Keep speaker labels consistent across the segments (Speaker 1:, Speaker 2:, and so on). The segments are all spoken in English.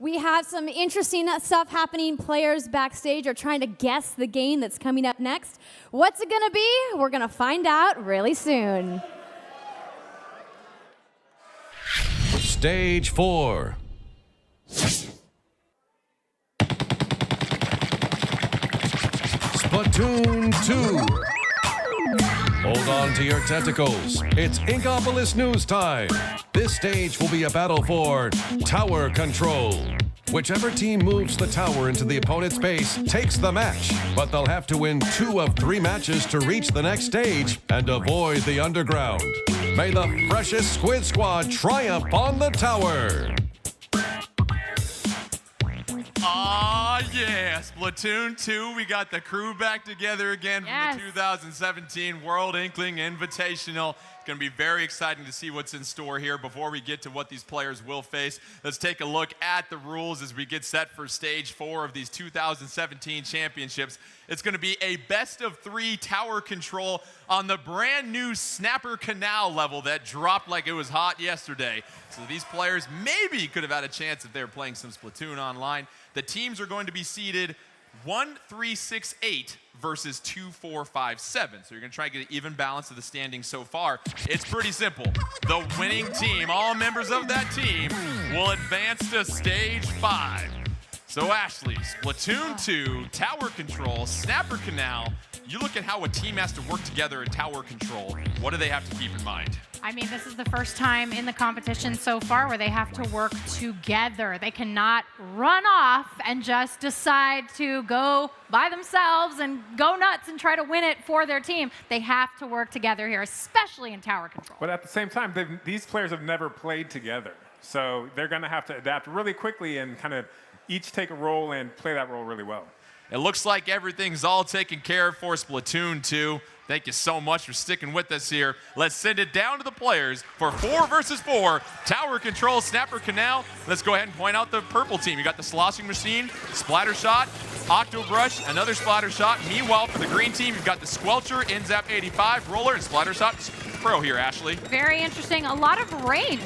Speaker 1: We have some interesting stuff happening. Players backstage are trying to guess the game that's coming up next. What's it gonna be? We're gonna find out really soon.
Speaker 2: Stage 4. Splatoon 2. Hold on to your tentacles. It's Inkopolis news time. This stage will be a battle for tower control. Whichever team moves the tower into the opponent's base takes the match, but they'll have to win 2 of 3 matches to reach the next stage and avoid the underground. May the freshest Squid Squad triumph on the tower.
Speaker 3: Aw, yeah, Splatoon 2, we got the crew back together again from the 2017 World Inkling Invitational. It's going to be very exciting to see what's in store here. Before we get to what these players will face, let's take a look at the rules as we get set for Stage 4 of these 2017 championships. It's going to be a best of 3 tower control on the brand new Snapper Canal level that dropped like it was hot yesterday. So these players maybe could have had a chance if they were playing some Splatoon online. The teams are going to be seeded 1, 3, 6, 8 versus 2, 4, 5, 7. So you're going to try to get an even balance of the standings so far. It's pretty simple. The winning team, all members of that team, will advance to Stage 5. So Ashley, Splatoon 2, Tower Control, Snapper Canal, you look at how a team has to work together in Tower Control. What do they have to keep in mind?
Speaker 4: I mean, this is the first time in the competition so far where they have to work together. They cannot run off and just decide to go by themselves and go nuts and try to win it for their team. They have to work together here, especially in Tower Control.
Speaker 5: But at the same time, these players have never played together. So they're going to have to adapt really quickly and kind of each take a role and play that role really well.
Speaker 3: It looks like everything's all taken care of for Splatoon 2. Thank you so much for sticking with us here. Let's send it down to the players for 4 versus 4. Tower Control, Snapper Canal. Let's go ahead and point out the purple team. You got the Sloshing Machine, Splatter Shot, Octo Brush, another Splatter Shot. Meanwhile, for the green team, you've got the Squelcher, Inzap 85, Roller, and Splatter Shot Pro here, Ashley.
Speaker 4: Very interesting. A lot of range,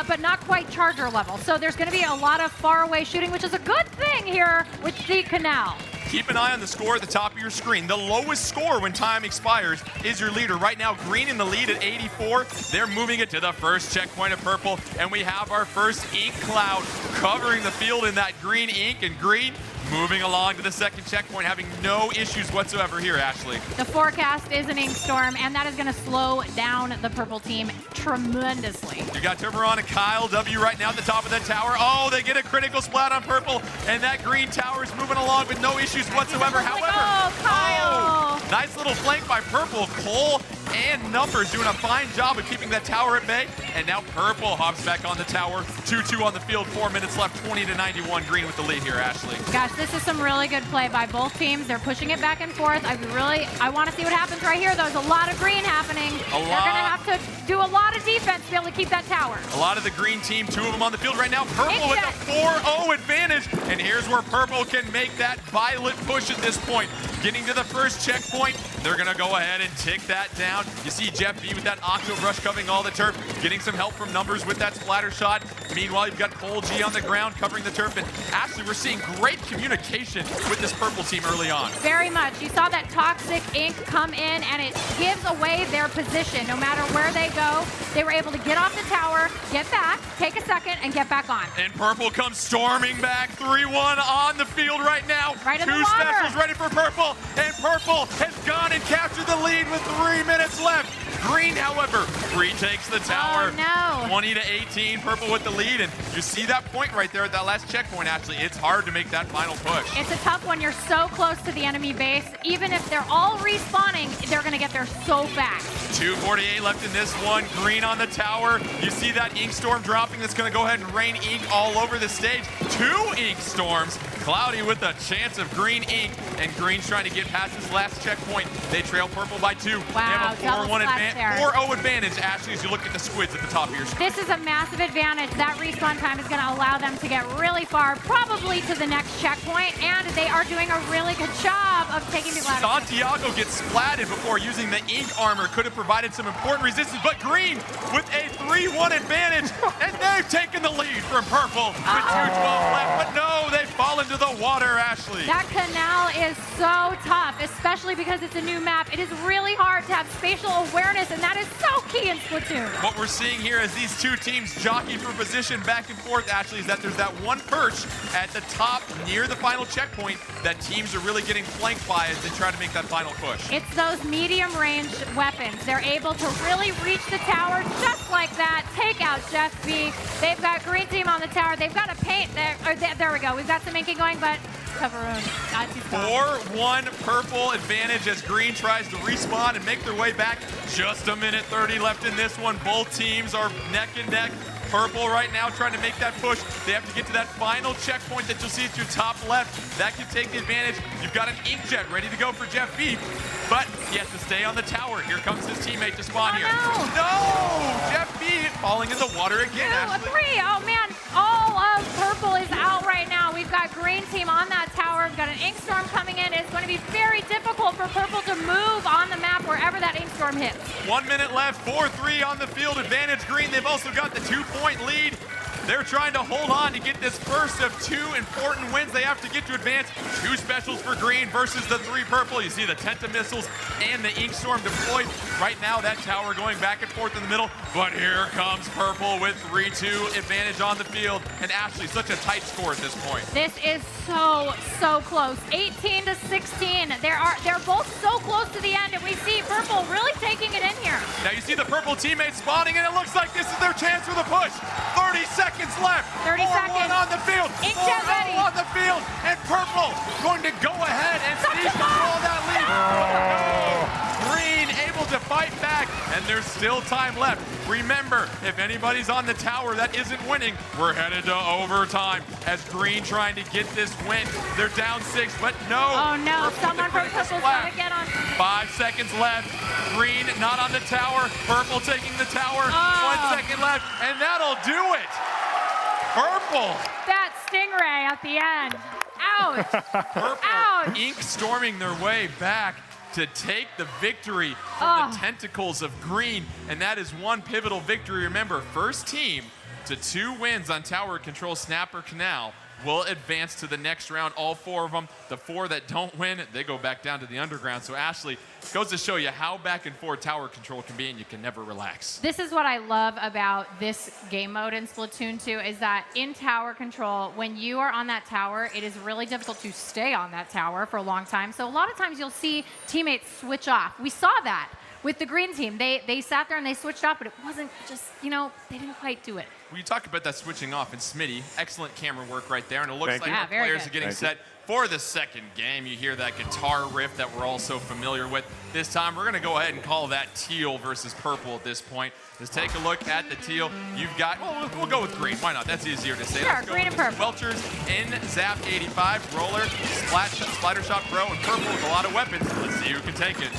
Speaker 4: but not quite Charger level. So there's going to be a lot of faraway shooting, which is a good thing here with the Canal.
Speaker 3: Keep an eye on the score at the top of your screen. The lowest score when time expires is your leader. Right now, green in the lead at 84. They're moving it to the first checkpoint of purple, and we have our first ink cloud covering the field in that green ink, and green moving along to the second checkpoint, having no issues whatsoever here, Ashley.
Speaker 4: The forecast is an ink storm, and that is going to slow down the purple team tremendously.
Speaker 3: You got Turberon and Kyle W right now at the top of the tower. Oh, they get a critical splat on purple, and that green tower is moving along with no issues whatsoever. However,
Speaker 4: Kyle!
Speaker 3: Nice little flank by purple. Cole and Numbers doing a fine job of keeping that tower at bay. And now purple hops back on the tower. 2-2 on the field, 4 minutes left, 20-91. Green with the lead here, Ashley.
Speaker 4: Gosh, this is some really good play by both teams. They're pushing it back and forth. I want to see what happens right here. There's a lot of green happening. They're going to have to do a lot of defense to be able to keep that tower.
Speaker 3: A lot of the green team, 2 of them on the field right now. Purple with a 4-0 advantage. And here's where purple can make that violet push at this point. Getting to the first checkpoint, they're going to go ahead and tick that down. You see Jeff B with that Octo Brush covering all the turf, getting some help from Numbers with that Splatter Shot. Meanwhile, you've got Cole G on the ground covering the turf. And Ashley, we're seeing great communication with this purple team early on.
Speaker 4: Very much. You saw that toxic ink come in, and it gives away their position. No matter where they go, they were able to get off the tower, get back, take a second, and get back on.
Speaker 3: And purple comes storming back, 3-1 on the field right now.
Speaker 4: Right in the
Speaker 3: 2
Speaker 4: water.
Speaker 3: specials ready for purple, and purple has gone and captured the lead with 3 minutes left. Green, however, retakes the tower.
Speaker 4: Oh, no.
Speaker 3: 20-18, purple with the lead, and you see that point right there at that last checkpoint, Ashley. It's hard to make that final push.
Speaker 4: It's a tough one. You're so close to the enemy base. Even if they're all respawning, they're going to get there so fast.
Speaker 3: 2:48 left in this one. Green on the tower. You see that ink storm dropping that's going to go ahead and rain ink all over the stage. 2 ink storms. Cloudy with a chance of green ink, and Green's trying to get past this last checkpoint. They trail purple by 2.
Speaker 4: Wow,
Speaker 3: they have a 4-0
Speaker 4: 4-0
Speaker 3: advantage, Ashley, as you look at the squids at the top of your screen.
Speaker 4: This is a massive advantage. That respawn time is going to allow them to get really far, probably to the next checkpoint, and they are doing a really good job of taking the ladder.
Speaker 3: Santiago gets splatted before using the ink armor. Could have provided some important resistance, but Green with a 3-1 advantage, and they've taken the lead from purple with 2:12 left. fell into the water, Ashley.
Speaker 4: That canal is so tough, especially because it's a new map. It is really hard to have spatial awareness, and that is so key in Splatoon.
Speaker 3: What we're seeing here as these two teams jockey for position back and forth, Ashley, is that there's that one perch at the top near the final checkpoint that teams are really getting flanked by as they try to make that final push.
Speaker 4: It's those medium-range weapons. They're able to really reach the tower just like that. Take out Jeff B. They've got green team on the tower. They've got a paint there. There we go. We've got some inking going, but Coveroon.
Speaker 3: 4-1 purple advantage as green tries to respawn and make their way back. Just a minute 30 left in this one. Both teams are neck and neck. Purple right now trying to make that push. They have to get to that final checkpoint that you'll see at your top left. That can take the advantage. You've got an inkjet ready to go for Jeff B, but he has to stay on the tower. Here comes his teammate to spawn here. No! Jeff B falling in the water again,
Speaker 4: 2, 3. Oh, man. All of purple is out right now. We've got green team on that tower. We've got an ink storm coming in. It's going to be very difficult for purple to move on the map wherever that ink storm hits.
Speaker 3: 1 minute left, 4-3 on the field. Advantage green. They've also got the 2-point lead. They're trying to hold on to get this first of 2 important wins. They have to get to advance. 2 specials for green versus the 3 purple. You see the Tenta missiles and the ink storm deployed. Right now, that tower going back and forth in the middle. But here comes purple with 3-2 advantage on the field. And Ashley, such a tight score at this point.
Speaker 4: This is so close. 18-16. They're both so close to the end, and we see purple really taking it in here.
Speaker 3: Now you see the purple teammates spawning, and it looks like this is their chance for the push. 30 seconds left.
Speaker 4: 30 seconds.
Speaker 3: 4-1 on the field.
Speaker 4: Inkjet ready.
Speaker 3: on the field, and purple going to go ahead and seize control of that lead. No. Green able to fight back, and there's still time left. Remember, if anybody's on the tower that isn't winning, we're headed to overtime as green trying to get this win. They're down 6, but no.
Speaker 4: Oh no,
Speaker 3: Purple
Speaker 4: someone from purple's gonna get on.
Speaker 3: 5 seconds left. Green not on the tower. Purple taking the tower. 1 second left, and that'll do it. Purple.
Speaker 4: That stingray at the end. Ouch.
Speaker 3: Purple.
Speaker 4: Ouch.
Speaker 3: Ink storming their way back to take the victory from the tentacles of green, and that is one pivotal victory. Remember, first team to 2 wins on tower control Snapper Canal will advance to the next round. All 4 of them. The 4 that don't win, they go back down to the underground. So Ashley, goes to show you how back and forth tower control can be, and you can never relax.
Speaker 4: This is what I love about this game mode in Splatoon 2 is that in tower control, when you are on that tower, it is really difficult to stay on that tower for a long time. So a lot of times you'll see teammates switch off. We saw that with the green team. They sat there and they switched off, but it wasn't just, they didn't quite do it.
Speaker 3: Well, you talk about that switching off, and Smitty, excellent camera work right there, and it looks like
Speaker 4: Yeah,
Speaker 3: our
Speaker 4: very
Speaker 3: players
Speaker 4: good.
Speaker 3: are getting set for the second game. You hear that guitar riff that we're all so familiar with. This time, we're going to go ahead and call that teal versus purple at this point. Let's take a look at the teal. You've got, well, we'll go with green. Why not? That's easier to say.
Speaker 4: Sure,
Speaker 3: Let's go
Speaker 4: green
Speaker 3: with
Speaker 4: and purple.
Speaker 3: Welchers in Zap 85, Roller, Splatter Shot Pro, and purple with a lot of weapons. Let's see who can take it.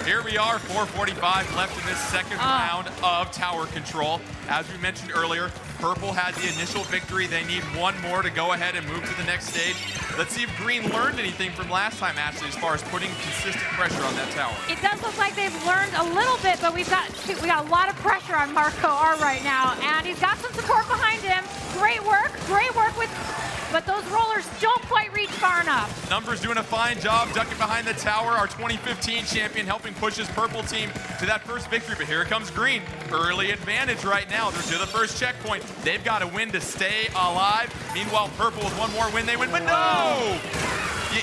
Speaker 3: Here we are, 4:45 left in this second round of tower control. As we mentioned earlier, purple had the initial victory. They need 1 more to go ahead and move to the next stage. Let's see if green learned anything from last time, Ashley, as far as putting consistent pressure on that tower.
Speaker 4: It does look like they've learned a little bit, but we got a lot of pressure on Marco R right now, and he's got some support behind him. Great work with, but those rollers don't quite reach far enough.
Speaker 3: Numbers doing a fine job ducking behind the tower. Our 2015 champion helping push his purple team to that first victory, but here comes green. Early advantage right now. They're to the first checkpoint. They've got to win to stay alive. Meanwhile, purple with 1 more win, they win, but no!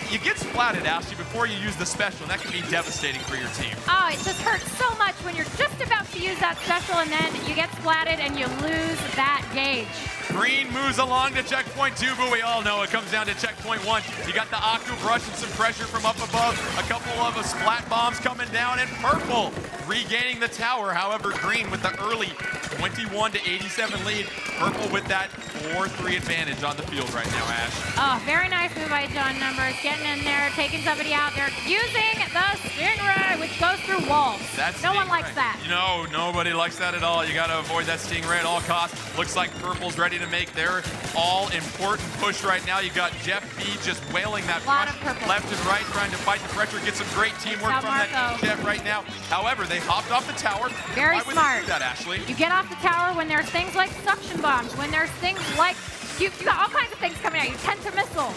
Speaker 3: You get splatted, Ashley, before you use the special, and that can be devastating for your team.
Speaker 4: Oh, it just hurts so much when you're just about to use that special and then you get splatted and you lose that gauge.
Speaker 3: Green moves along to checkpoint 2, but we all know it comes down to checkpoint 1. You got the Octo Brush and some pressure from up above, a couple of splat bombs coming down, and purple regaining the tower. However, green with the early 21-87 lead. Purple with that 4-3 advantage on the field right now, Ash.
Speaker 4: Oh, very nice move by John Numbers, getting in there, taking somebody out there, using the Stingray, which goes through walls. No one likes that.
Speaker 3: No, nobody likes that at all. You got to avoid that Stingray at all costs. Looks like purple's ready to make their all-important push right now. You got Jeff B just wailing that brush left and right, trying to fight the pressure, get some great teamwork from that Jeff right now. However, they hopped off the tower.
Speaker 4: Very
Speaker 3: Why would
Speaker 4: smart.
Speaker 3: they do that, Ashley?
Speaker 4: You get off the tower when there's things like suction bombs, when there's things like You've got all kinds of things coming at you. Tenta missiles.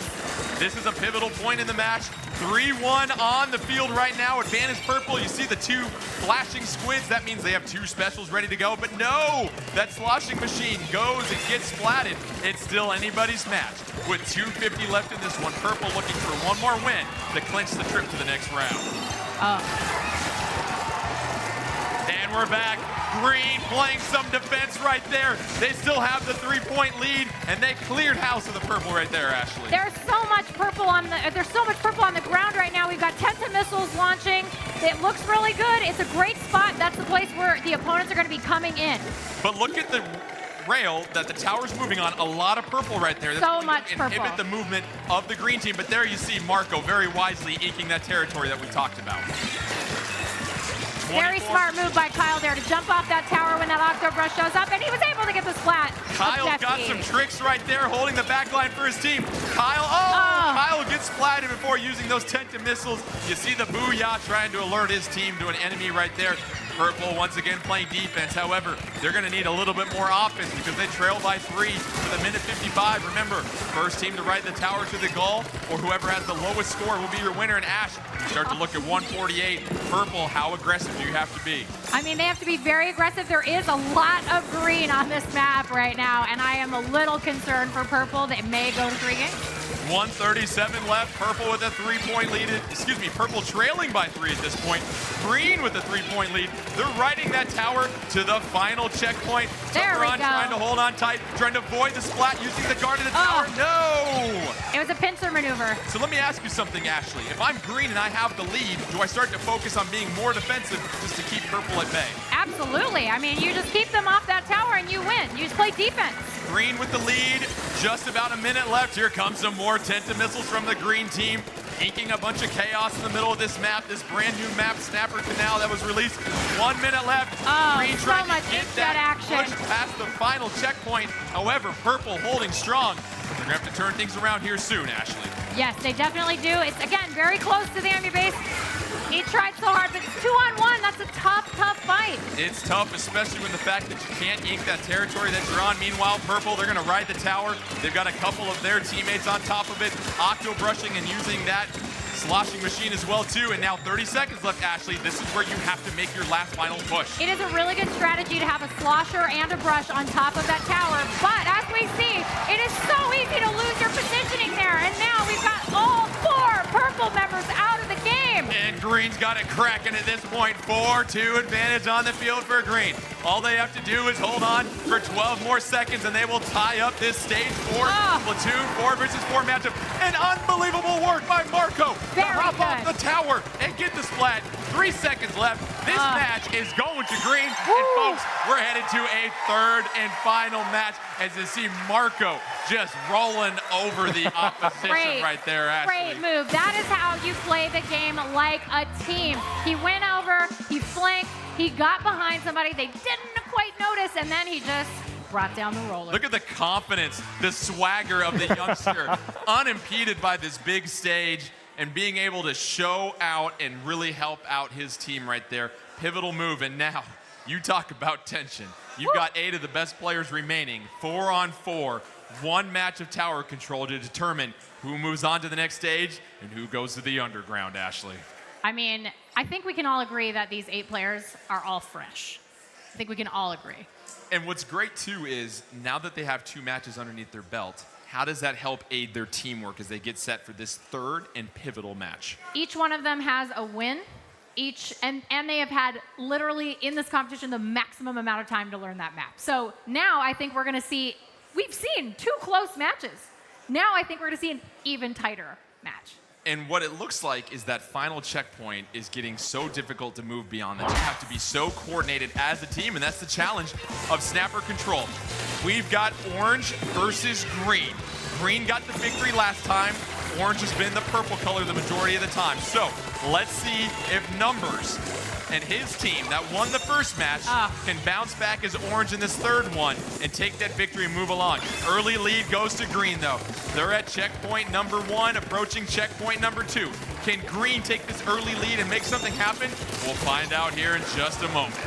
Speaker 3: This is a pivotal point in the match. 3-1 on the field right now. Advantage purple. You see the two flashing squids. That means they have two specials ready to go. But no, that sloshing machine goes and gets splatted. It's still anybody's match. With 2:50 left in this one, purple looking for one more win to clinch the trip to the next round. And we're back. Green playing some defense right there. They still have the 3-point lead, and they cleared house of the purple right there, Ashley.
Speaker 4: There's so much purple on the ground right now. We've got Tenta missiles launching. It looks really good. It's a great spot. That's the place where the opponents are going to be coming in.
Speaker 3: But look at the rail that the tower's moving on. A lot of purple right there. That's
Speaker 4: So
Speaker 3: going
Speaker 4: much
Speaker 3: to
Speaker 4: purple.
Speaker 3: inhibit the movement of the green team. But there you see Marco very wisely eking that territory that we talked about.
Speaker 4: Very
Speaker 3: 24.
Speaker 4: smart move by Kyle there to jump off that tower when that Octo Brush shows up, and he was able to get the splat.
Speaker 3: Kyle's got some tricks right there, holding the back line for his team. Kyle gets splatted before using those Tenta missiles. You see the Booyah trying to alert his team to an enemy right there. Purple once again playing defense. However, they're going to need a little bit more offense because they trail by 3 with a minute 55. Remember, first team to ride the tower to the goal, or whoever has the lowest score will be your winner. And Ash, you start to look at 148. Purple, how aggressive do you have to be?
Speaker 4: I mean, they have to be very aggressive. There is a lot of green on this map right now, and I am a little concerned for purple. They may go to 3 games.
Speaker 3: 1:37 left. Purple with a 3-point lead. Purple trailing by 3 at this point. Green with a 3-point lead. They're riding that tower to the final checkpoint.
Speaker 4: There we go.
Speaker 3: Trying to hold on tight, trying to avoid the splat using the guard of the tower. No!
Speaker 4: It was a pincer maneuver.
Speaker 3: So let me ask you something, Ashley. If I'm green and I have the lead, do I start to focus on being more defensive just to keep purple at bay?
Speaker 4: Absolutely. I mean, you just keep them off that tower and you win. You just play defense.
Speaker 3: Green with the lead. Just about a minute left. Here comes some more Tenta missiles from the green team. Inking a bunch of chaos in the middle of this map, this brand new map, Snapper Canal, that was released. 1 minute left. Green
Speaker 4: so
Speaker 3: trying
Speaker 4: much
Speaker 3: to get
Speaker 4: inkjet
Speaker 3: that
Speaker 4: action.
Speaker 3: push past the final checkpoint. However, purple holding strong. They're going to have to turn things around here soon, Ashley.
Speaker 4: Yes, they definitely do. It's, again, very close to the enemy base. He tried so hard, but it's 2-on-1. That's a tough, tough fight.
Speaker 3: It's tough, especially when the fact that you can't ink that territory that you're on. Meanwhile, purple, they're going to ride the tower. They've got a couple of their teammates on top of it. Octo brushing and using that sloshing machine as well, too. And now 30 seconds left, Ashley. This is where you have to make your last final push.
Speaker 4: It is a really good strategy to have a slosher and a brush on top of that tower. But as we see, it is so easy to lose your positioning there. And now we've got all 4 purple members out of the game.
Speaker 3: And Green's got it cracking at this point. 4-2 advantage on the field for Green. All they have to do is hold on for 12 more seconds, and they will tie up this stage 4 platoon 4 versus 4 matchup. An unbelievable work by Marco to hop off the tower and get the splat. 3 seconds left. This match is going to Green. And folks, we're headed to a 3rd and final match as you see Marco just rolling over the opposition right there, Ashley.
Speaker 4: Great move. That is how you play the game like a team. He went over, he flanked, he got behind somebody they didn't quite notice, and then he just brought down the roller.
Speaker 3: Look at the confidence, the swagger of the youngster, unimpeded by this big stage and being able to show out and really help out his team right there. Pivotal move, and now you talk about tension. You've got 8 of the best players remaining, 4-on-4, 1 match of tower control to determine who moves on to the next stage and who goes to the underground, Ashley.
Speaker 4: I mean, I think we can all agree that these 8 players are all fresh. I think we can all agree.
Speaker 3: And what's great, too, is now that they have 2 matches underneath their belt, how does that help aid their teamwork as they get set for this 3rd and pivotal match?
Speaker 4: Each one of them has a win. And they have had literally in this competition the maximum amount of time to learn that map. So now I think we're going to see, we've seen 2 close matches. Now I think we're going to see an even tighter match.
Speaker 3: And what it looks like is that final checkpoint is getting so difficult to move beyond that you have to be so coordinated as a team, and that's the challenge of Snapper Control. We've got orange versus green. Green got the victory last time. Orange has been the purple color the majority of the time. So let's see if Numbers and his team that won the first match can bounce back as orange in this 3rd one and take that victory and move along. Early lead goes to green, though. They're at checkpoint number 1, approaching checkpoint number 2. Can green take this early lead and make something happen? We'll find out here in just a moment.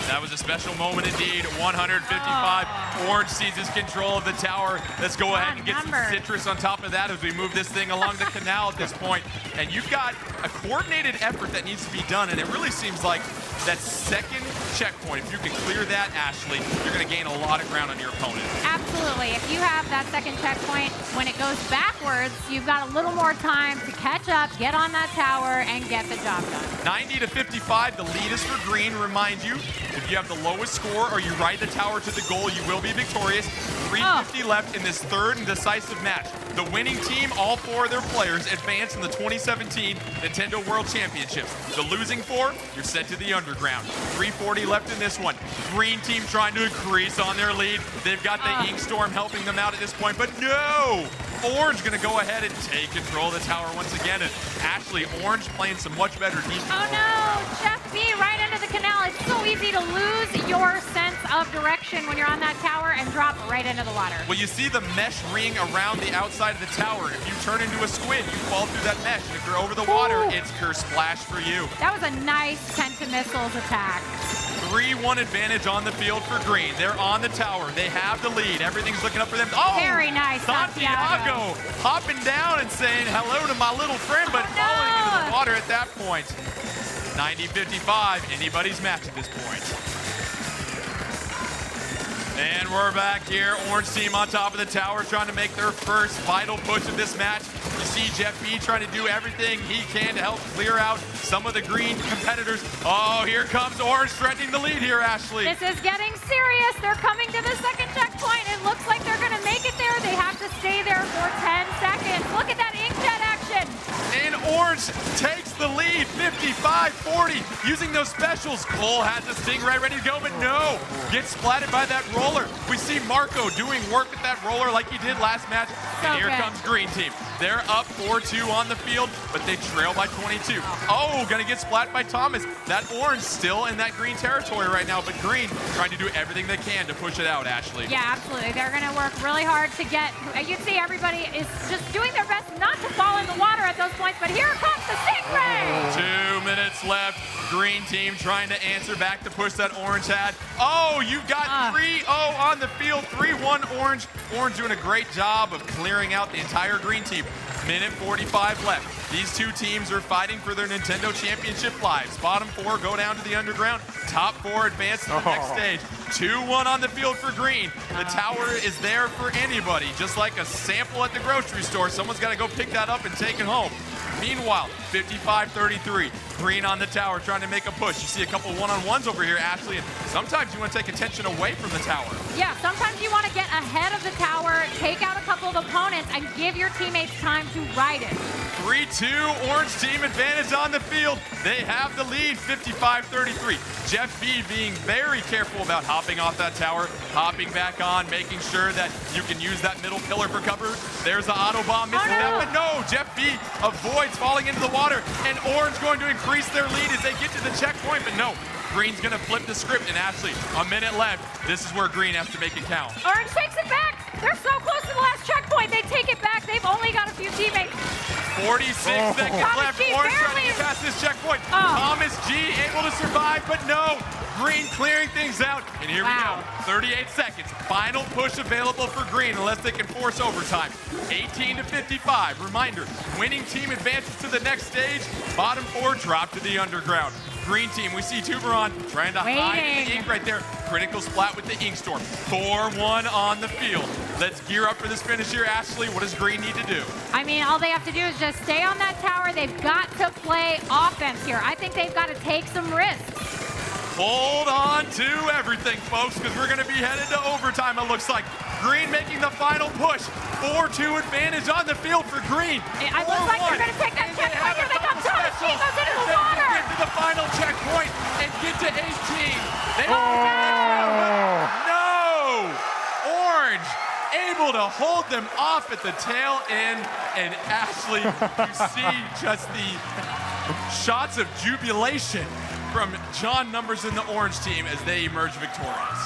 Speaker 3: That was a special moment indeed. 155. Orange seizes control of the tower. Let's go ahead and get some citrus on top of that as we move this thing along the canal at this point. And you've got a coordinated effort that needs to be done, and it really seems like that second checkpoint, if you can clear that, Ashley, you're going to gain a lot of ground on your opponent.
Speaker 4: Absolutely. If you have that second checkpoint, when it goes backwards, you've got a little more time to catch up, get on that tower, and get the job done.
Speaker 3: 90 to 55, the lead is for green. Remind you, if you have the lowest score or you ride the tower to the goal, you will be victorious. 350 left in this third and decisive match. The winning team, all 4 of their players, advance in the 2017 Nintendo World Championships. The losing 4, you're sent to the underground. 340 left in this one. Green team trying to increase on their lead. They've got the Ink Storm helping them out at this point, but no! Orange going to go ahead and take control of the tower once again. And Ashley, Orange playing some much better defense.
Speaker 4: Oh no, Jeff B right into the canal. It's so easy to lose your sense of direction when you're on that tower and drop right into the water.
Speaker 3: Well, you see the mesh ring around the outside of the tower. If you turn into a squid, you fall through that mesh. And if you're over the water, it's Curse Splash for you.
Speaker 4: That was a nice Pentamissiles attack.
Speaker 3: 3-1 advantage on the field for green. They're on the tower. They have the lead. Everything's looking up for them. Oh,
Speaker 4: very nice,
Speaker 3: Santiago hopping down and saying hello to my little friend, but falling into the water at that point. 90-55, anybody's match at this point. And we're back here. Orange team on top of the tower trying to make their first vital push of this match. You see Jeff B trying to do everything he can to help clear out some of the green competitors. Oh, here comes Orange threatening the lead here, Ashley.
Speaker 4: This is getting serious. They're coming to the second checkpoint. It looks like they're going to make it there. They have to stay there for 10 seconds. Look at that inkjet action.
Speaker 3: And Orange takes the lead, 55-40, using those specials. Cole has the Stingray ready to go, but no, gets splatted by that roller. We see Marco doing work with that roller like he did last match. And here comes Green Team. They're up 4-2 on the field, but they trail by 22. Oh, gonna get splat by Thomas. That Orange still in that green territory right now, but Green trying to do everything they can to push it out, Ashley.
Speaker 4: Yeah, absolutely. They're gonna work really hard to get, you see everybody is just doing their best not to fall in the water at those points, but here comes the Stingray!
Speaker 3: 2 minutes left. Green team trying to answer back to push that Orange had. Oh, you've got 3-0 on the field, 3-1 Orange. Orange doing a great job of clearing out the entire green team. Minute 45 left. These two teams are fighting for their Nintendo Championship lives. Bottom 4 go down to the underground. Top 4 advance to the next stage. 2-1 on the field for green. The tower is there for anybody. Just like a sample at the grocery store, someone's got to go pick that up and take it home. Meanwhile, 55-33, green on the tower trying to make a push. You see a couple one-on-ones over here, Ashley, and sometimes you want to take attention away from the tower.
Speaker 4: Yeah, sometimes you want to get ahead of the tower, take out a couple of opponents, and give your teammates time to ride it.
Speaker 3: 3-2, Orange team advantage on the field. They have the lead, 55-33. Jeff B being very careful about hopping off that tower, hopping back on, making sure that you can use that middle pillar for cover. There's the auto bomb, missing that, but no, Jeff B avoids falling into the water, and Orange going to increase their lead as they get to the checkpoint, but no. Green's gonna flip the script, and Ashley, a minute left. This is where Green has to make it count.
Speaker 4: Orange takes it back. They're so close to the last checkpoint. They take it back. They've only got a few teammates.
Speaker 3: 46 seconds left. Orange trying to get past this checkpoint. Thomas G able to survive, but no. Green clearing things out, and here we go. 38 seconds. Final push available for Green unless they can force overtime. 18-55. Reminder, winning team advances to the next stage. Bottom 4 drop to the underground. Green team, we see Tuberon trying to hide in the ink right there. Critical splat with the Ink Storm. 4-1 on the field. Let's gear up for this finish here, Ashley. What does Green need to do?
Speaker 4: I mean, all they have to do is just stay on that tower. They've got to play offense here. I think they've got to take some risks.
Speaker 3: Hold on to everything, folks, because we're going to be headed to overtime, it looks like. Green making the final push. 4-2 advantage on the field for Green.
Speaker 4: It looks like they're going to take that checkpoint. Here they come. Thomas G goes into the water.
Speaker 3: Get to the final checkpoint and get to 18. They no! Orange able to hold them off at the tail end. And Ashley, you see just the shots of jubilation from John Numbers and the Orange team as they emerge victorious.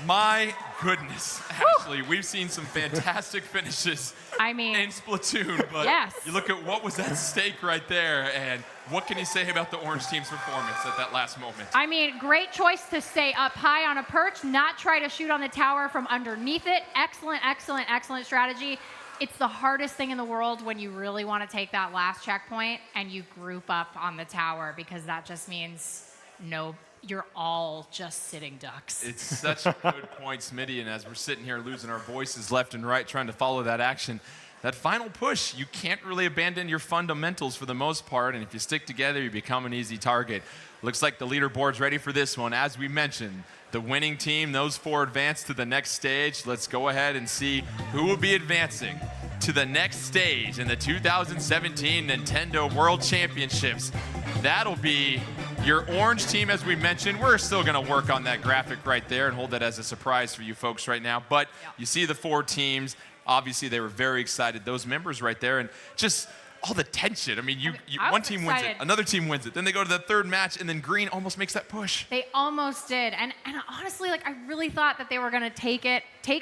Speaker 3: My goodness, Ashley, we've seen some fantastic finishes
Speaker 4: I mean,
Speaker 3: in Splatoon, but
Speaker 4: yes.
Speaker 3: you look at what was at stake right there, and what can you say about the orange team's performance at that last moment?
Speaker 4: I mean, great choice to stay up high on a perch, not try to shoot on the tower from underneath it. Excellent, excellent, excellent strategy. It's the hardest thing in the world when you really want to take that last checkpoint and you group up on the tower, because that just means no, you're all just sitting ducks.
Speaker 3: It's such a good point, Smitty, and as we're sitting here losing our voices left and right trying to follow that action, that final push, you can't really abandon your fundamentals for the most part, and if you stick together, you become an easy target. Looks like the leaderboard's ready for this one. As we mentioned, the winning team, those 4 advance to the next stage. Let's go ahead and see who will be advancing to the next stage in the 2017 Nintendo World Championships. That'll be your orange team, as we mentioned. We're still going to work on that graphic right there and hold that as a surprise for you folks right now. But you see the 4 teams. Obviously, they were very excited, those members right there, and just all the tension. I mean, one team wins it, another team wins it, then they go to the 3rd match, and then green almost makes that push.
Speaker 4: They almost did, and honestly, like, I really thought that they were going to take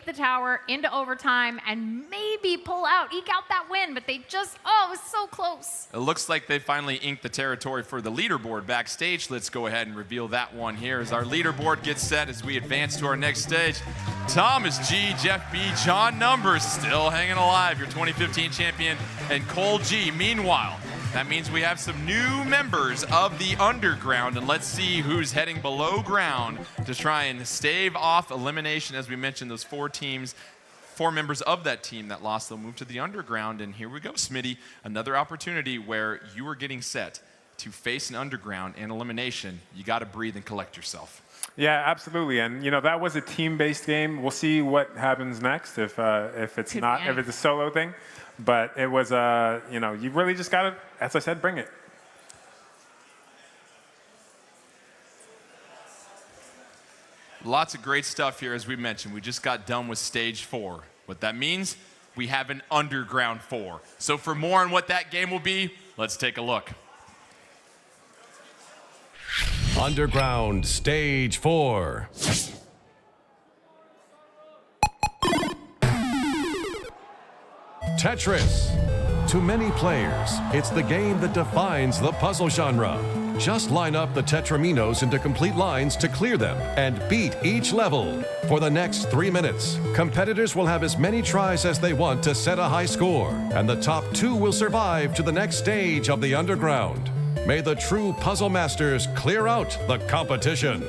Speaker 4: the tower into overtime, and maybe pull out, eke out that win, but they just, it was so close.
Speaker 3: It looks like they finally inked the territory for the leaderboard backstage. Let's go ahead and reveal that one here as our leaderboard gets set as we advance to our next stage. Thomas G, Jeff B, John Numbers still hanging alive, your 2015 champion, and Cole G. Meanwhile, that means we have some new members of the Underground, and let's see who's heading below ground to try and stave off elimination. As we mentioned, those 4 teams, 4 members of that team that lost, they'll move to the Underground, and here we go, Smitty, another opportunity where you are getting set to face an Underground and elimination. You got to breathe and collect yourself.
Speaker 5: Yeah, absolutely. And that was a team-based game. We'll see what happens next if it's if it's a solo thing. But it was you really just got to, as I said, bring it.
Speaker 3: Lots of great stuff here, as we mentioned. We just got done with stage 4. What that means, we have an Underground 4. So for more on what that game will be, let's take a look.
Speaker 2: Underground Stage 4. Tetris. To many players, it's the game that defines the puzzle genre. Just line up the Tetraminos into complete lines to clear them and beat each level. For the next 3 minutes, competitors will have as many tries as they want to set a high score, and the top 2 will survive to the next stage of the Underground. May the true puzzle masters clear out the competition.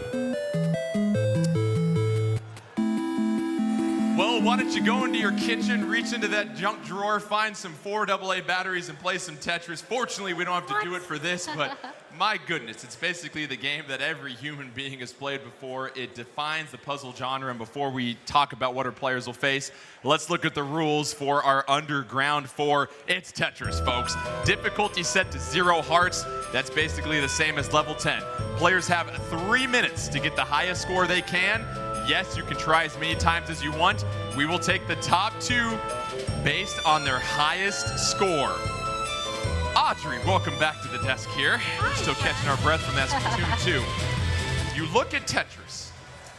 Speaker 3: Well, why don't you go into your kitchen, reach into that junk drawer, find some 4 AA batteries and play some Tetris. Fortunately, we don't have to do it for this, but my goodness, it's basically the game that every human being has played before. It defines the puzzle genre, and before we talk about what our players will face, let's look at the rules for our Underground 4. It's Tetris, folks. Difficulty set to 0 hearts. That's basically the same as level 10. Players have 3 minutes to get the highest score they can. Yes, you can try as many times as you want. We will take the top 2 based on their highest score. Audrey, welcome back to the desk here. We're still catching our breath from that Splatoon 2. You look at Tetris,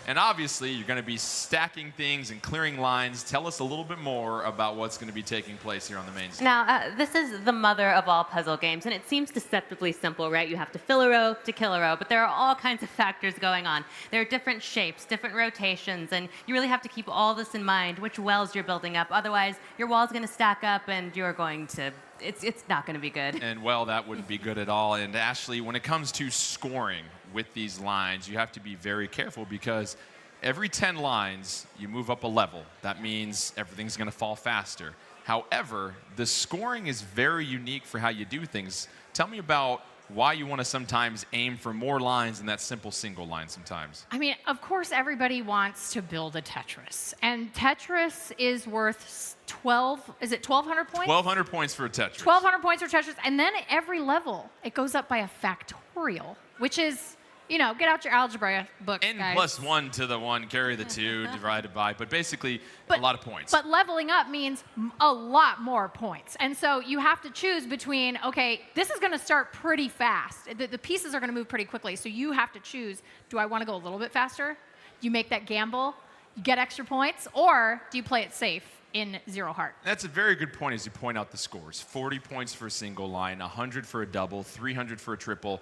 Speaker 3: and obviously you're going to be stacking things and clearing lines. Tell us a little bit more about what's going to be taking place here on the main stage.
Speaker 6: Now, this is the mother of all puzzle games, and it seems deceptively simple, right? You have to fill a row to kill a row, but there are all kinds of factors going on. There are different shapes, different rotations, and you really have to keep all this in mind, which wells you're building up. Otherwise, your wall's going to stack up, and you're going to... It's not going to be good.
Speaker 3: And, well, that wouldn't be good at all. And, Ashley, when it comes to scoring with these lines, you have to be very careful because every 10 lines, you move up a level. That means everything's going to fall faster. However, the scoring is very unique for how you do things. Tell me about why you want to sometimes aim for more lines than that simple single line sometimes.
Speaker 4: I mean, of course, everybody wants to build a Tetris. And Tetris is worth 1,200 points?
Speaker 3: 1,200 points for a Tetris.
Speaker 4: 1,200 points for Tetris. And then at every level, it goes up by a factorial, which is, get out your algebra books,
Speaker 3: N
Speaker 4: guys.
Speaker 3: plus 1 to the 1, carry the 2, divided by, but basically a lot of points.
Speaker 4: But leveling up means a lot more points. And so you have to choose between, okay, this is going to start pretty fast. The pieces are going to move pretty quickly. So you have to choose, do I want to go a little bit faster? You make that gamble, you get extra points, or do you play it safe in Zero Heart.
Speaker 3: That's a very good point as you point out the scores. 40 points for a single line, 100 for a double, 300 for a triple,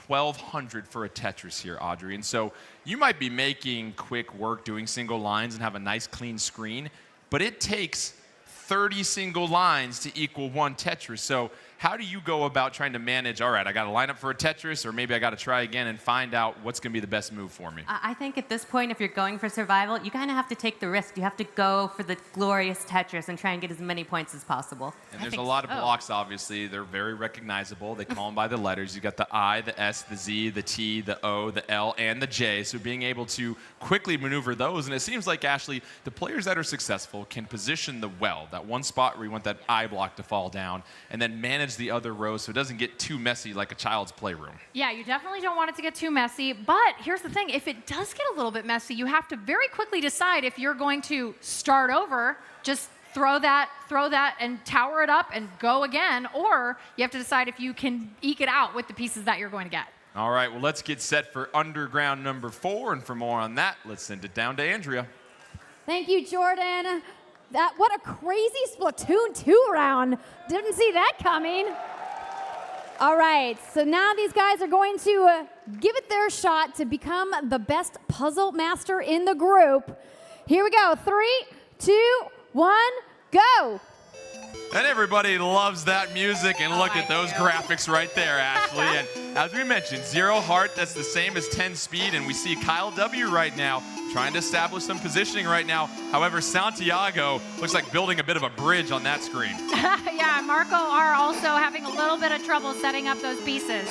Speaker 3: 1,200 for a Tetris here, Audrey. And so you might be making quick work doing single lines and have a nice clean screen, but it takes 30 single lines to equal 1 Tetris. So how do you go about trying to manage, all right, I got to line up for a Tetris, or maybe I got to try again and find out what's going to be the best move for me?
Speaker 6: I think at this point, if you're going for survival, you kind of have to take the risk. You have to go for the glorious Tetris and try and get as many points as possible.
Speaker 3: And there's a lot of blocks, obviously. They're very recognizable. They call them by the letters. You got the I, the S, the Z, the T, the O, the L, and the J. So being able to quickly maneuver those. And it seems like, Ashley, the players that are successful can position the well, that one spot where you want that I block to fall down, and then manage the other rows so it doesn't get too messy like a child's playroom.
Speaker 4: Yeah, you definitely don't want it to get too messy. But here's the thing. If it does get a little bit messy, you have to very quickly decide if you're going to start over, just throw that and tower it up and go again, or you have to decide if you can eke it out with the pieces that you're going to get.
Speaker 3: All right, well, let's get set for underground number 4. And for more on that, let's send it down to Andrea.
Speaker 1: Thank you, Jordan. What a crazy Splatoon 2 round. Didn't see that coming. All right, so now these guys are going to give it their shot to become the best puzzle master in the group. Here we go. 3, 2, 1, go.
Speaker 3: And everybody loves that music, and look at those graphics right there, Ashley. And as we mentioned, 0 heart, that's the same as 10 speed, and we see Kyle W right now trying to establish some positioning right now. However, Santiago looks like building a bit of a bridge on that screen.
Speaker 4: Yeah, Marco are also having a little bit of trouble setting up those pieces.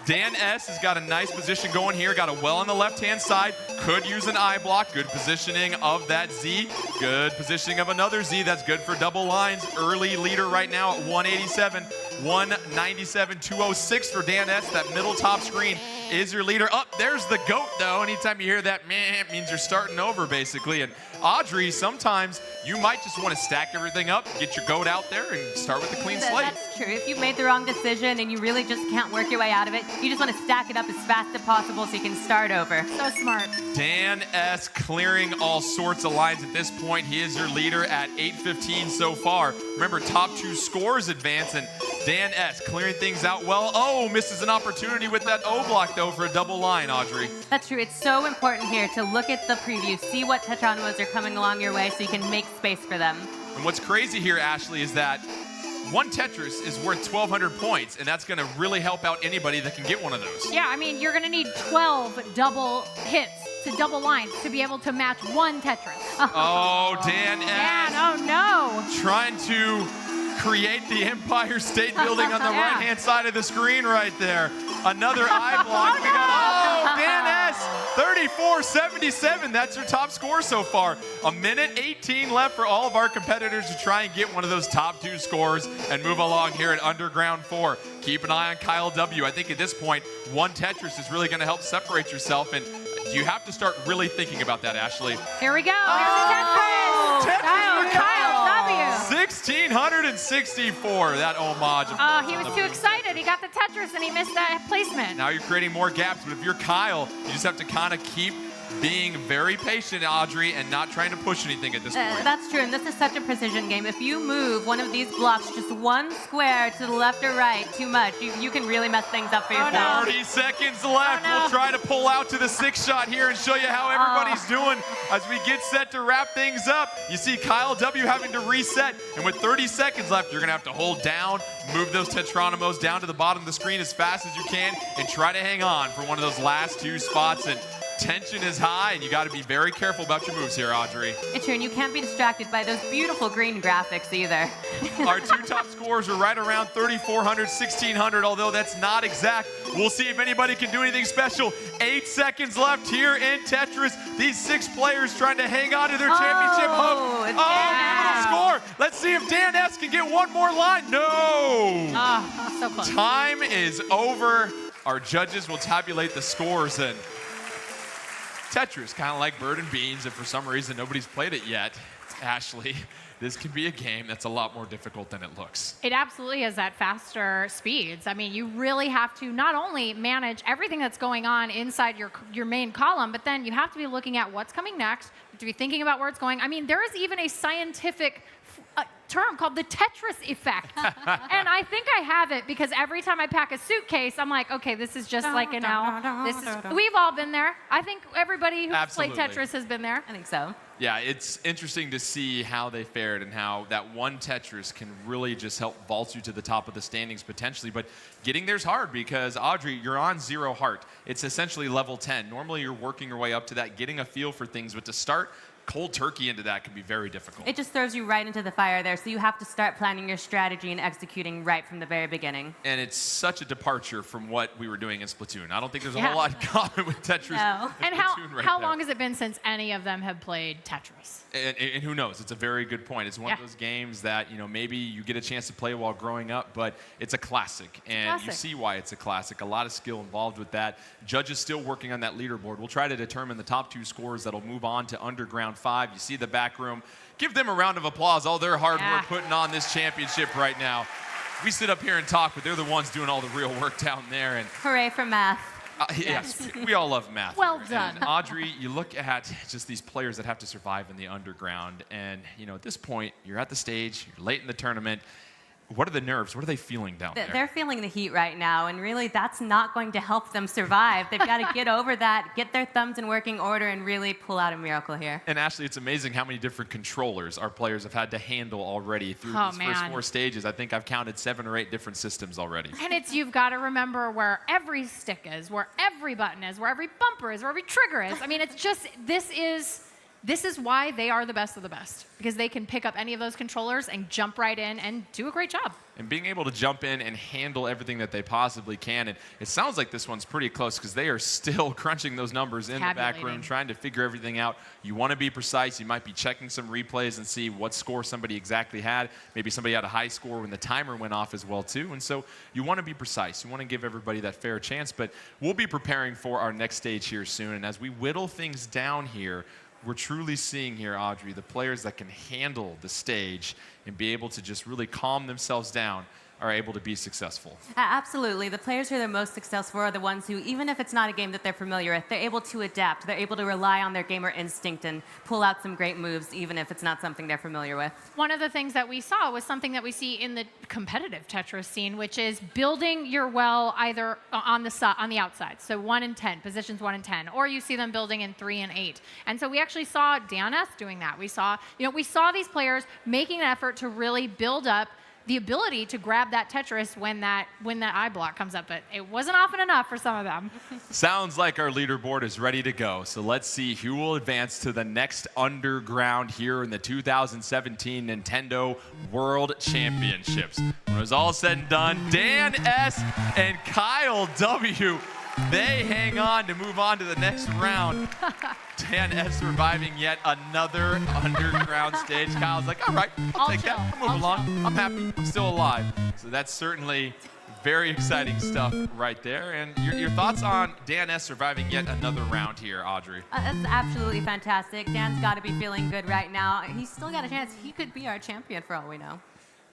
Speaker 3: Dan S. has got a nice position going here, got a well on the left-hand side, could use an I block, good positioning of that Z, good positioning of another Z, that's good for double lines. Early leader right now at 187, 197, 206 for Dan S. That middle top screen is your leader. Up there's the GOAT, though. Anytime you hear that, meh, it means you're starting over, basically. And Audrey, sometimes you might just want to stack everything up, get your GOAT out there, and start with a clean slate.
Speaker 6: That's true. If you've made the wrong decision and you really just can't work your way out of it, you just want to stack it up as fast as possible so you can start over.
Speaker 4: So smart.
Speaker 3: Dan S. clearing all sorts of lines at this point. He is your leader at 815 so far. Remember, top 2 scores advance, and Dan S. clearing things out well. Oh, misses an opportunity with that O block, though, for a double line, Audrey.
Speaker 6: That's true. It's so important here to look at the preview, see what Tetranimos are coming along your way so you can make space for them.
Speaker 3: And what's crazy here, Ashley, is that 1 Tetris is worth 1,200 points, and that's going to really help out anybody that can get one of those.
Speaker 4: Yeah, I mean, you're going to need 12 double hits to double lines to be able to match 1 Tetris.
Speaker 3: Oh, Dan S.
Speaker 4: Man, oh no.
Speaker 3: Trying to create the Empire State Building on the right-hand side of the screen right there. Another I block. Dan S. 34-77. That's your top score so far. 1:18 left for all of our competitors to try and get one of those top 2 scores and move along here at Underground 4. Keep an eye on Kyle W. I think at this point, 1 Tetris is really going to help separate yourself, and you have to start really thinking about that, Ashley.
Speaker 4: Here we go. Here's the Tetris. Kyle W.
Speaker 3: 1,664. That homage.
Speaker 4: Oh, he was too excited. He got the Tetris and he missed that placement.
Speaker 3: Now you're creating more gaps, but if you're Kyle, you just have to kind of keep being very patient, Audrey, and not trying to push anything at this point.
Speaker 6: That's true, and this is such a precision game. If you move one of these blocks just 1 square to the left or right too much, you can really mess things up for yourself.
Speaker 3: 40 seconds left. We'll try to pull out to the 6 shot here and show you how everybody's doing as we get set to wrap things up. You see Kyle W. having to reset, and with 30 seconds left, you're going to have to hold down, move those Tetranimos down to the bottom of the screen as fast as you can, and try to hang on for one of those last 2 spots. And tension is high, and you got to be very careful about your moves here, Audrey.
Speaker 6: It's true, and you can't be distracted by those beautiful green graphics either.
Speaker 3: Our 2 top scores are right around 3,400, 1,600, although that's not exact. We'll see if anybody can do anything special. 8 seconds left here in Tetris. These 6 players trying to hang on to their championship hope. Beautiful score. Let's see if Dan S. can get one more line. No.
Speaker 4: Oh, so close.
Speaker 3: Time is over. Our judges will tabulate the scores, and Tetris, kind of like Bird and Beans, if for some reason nobody's played it yet, it's Ashley. this can be a game that's a lot more difficult than it looks.
Speaker 4: It absolutely is at faster speeds. I mean, you really have to not only manage everything that's going on inside your main column, but then you have to be looking at what's coming next. You have to be thinking about where it's going. I mean, there is even a scientific term called the Tetris effect. And I think I have it because every time I pack a suitcase, I'm like, okay, this is just like an L. We've all been there. I think everybody who's played Tetris has been there.
Speaker 6: I think so.
Speaker 3: Yeah, it's interesting to see how they fared and how that one Tetris can really just help vault you to the top of the standings potentially. But getting there's hard because, Audrey, you're on 0 heart. It's essentially level 10. Normally, you're working your way up to that, getting a feel for things. But to start cold turkey into that can be very difficult.
Speaker 6: It just throws you right into the fire there, so you have to start planning your strategy and executing right from the very beginning.
Speaker 3: And it's such a departure from what we were doing in Splatoon. I don't think there's a whole lot in common with Tetris.
Speaker 6: No.
Speaker 4: And
Speaker 3: Splatoon
Speaker 4: how long has it been since any of them have played Tetris?
Speaker 3: And who knows? It's a very good point. It's one of those games that, you know, maybe you get a chance to play while growing up, but it's a classic. And you see why it's a classic. A lot of skill involved with that. Judges still working on that leaderboard. We'll try to determine the top 2 scores that'll move on to Underground 5. You see the back room. Give them a round of applause. All their hard work putting on this championship right now. We sit up here and talk, but they're the ones doing all the real work down there. And
Speaker 6: hooray for math.
Speaker 3: Yes, we all love math.
Speaker 4: Well done.
Speaker 3: And Audrey, you look at just these players that have to survive in the underground, and you know, at this point, you're at the stage, you're late in the tournament. What are the nerves? What are they feeling down there?
Speaker 6: They're feeling the heat right now, and really that's not going to help them survive. They've got to get over that, get their thumbs in working order, and really pull out a miracle here.
Speaker 3: And Ashley, it's amazing how many different controllers our players have had to handle already through these first 4 stages. I think I've counted 7 or 8 different systems already.
Speaker 4: And you've got to remember where every stick is, where every button is, where every bumper is, where every trigger is. I mean, it's just, this is why they are the best of the best, because they can pick up any of those controllers and jump right in and do a great job.
Speaker 3: And being able to jump in and handle everything that they possibly can. And it sounds like this one's pretty close because they are still crunching those numbers in the back room, trying to figure everything out. You want to be precise. You might be checking some replays and see what score somebody exactly had. Maybe somebody had a high score when the timer went off as well, too. And so you want to be precise. You want to give everybody that fair chance. But we'll be preparing for our next stage here soon. And as we whittle things down here, we're truly seeing here, Audrey, the players that can handle the stage and be able to just really calm themselves down are able to be successful.
Speaker 6: Absolutely. The players who are the most successful are the ones who, even if it's not a game that they're familiar with, they're able to adapt. They're able to rely on their gamer instinct and pull out some great moves, even if it's not something they're familiar with.
Speaker 4: One of the things that we saw was something that we see in the competitive Tetris scene, which is building your well either on the outside, so 1 and 10, positions 1 and 10, or you see them building in 3 and 8. And so we actually saw DNS doing that. We saw these players making an effort to really build up the ability to grab that Tetris when that eye block comes up, but it wasn't often enough for some of them.
Speaker 3: Sounds like our leaderboard is ready to go. So let's see who will advance to the next underground here in the 2017 Nintendo World Championships. When it was all said and done, Dan S. and Kyle W., they hang on to move on to the next round. Dan S. surviving yet another underground stage. Kyle's like, all right, I'll take that. I'll move along. I'm happy. I'm still alive. So that's certainly very exciting stuff right there. And your thoughts on Dan S. surviving yet another round here, Audrey?
Speaker 6: That's absolutely fantastic. Dan's got to be feeling good right now. He's still got a chance. He could be our champion for all we know.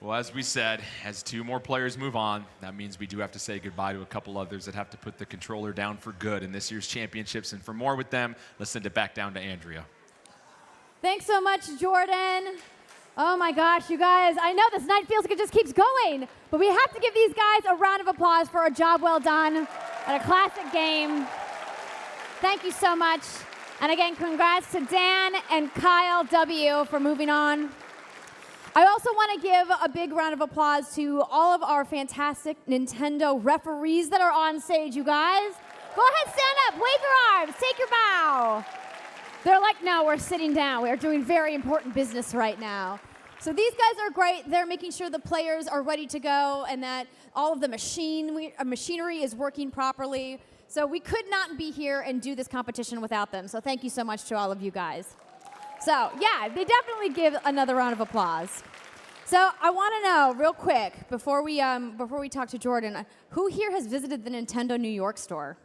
Speaker 3: Well, as we said, as 2 more players move on, that means we do have to say goodbye to a couple others that have to put the controller down for good in this year's championships. And for more with them, let's send it back down to Andrea.
Speaker 1: Thanks so much, Jordan. Oh my gosh, you guys, I know this night feels like it just keeps going, but we have to give these guys a round of applause for a job well done at a classic game. Thank you so much. And again, congrats to Dan and Kyle W. for moving on. I also want to give a big round of applause to all of our fantastic Nintendo referees that are on stage, you guys. Go ahead, stand up, wave your arms, take your bow. They're like, no, we're sitting down. We are doing very important business right now. So these guys are great. They're making sure the players are ready to go and that all of the machinery is working properly. So we could not be here and do this competition without them. So thank you so much to all of you guys. So yeah, they definitely give another round of applause. So I want to know real quick before we talk to Jordan, who here has visited the Nintendo New York store?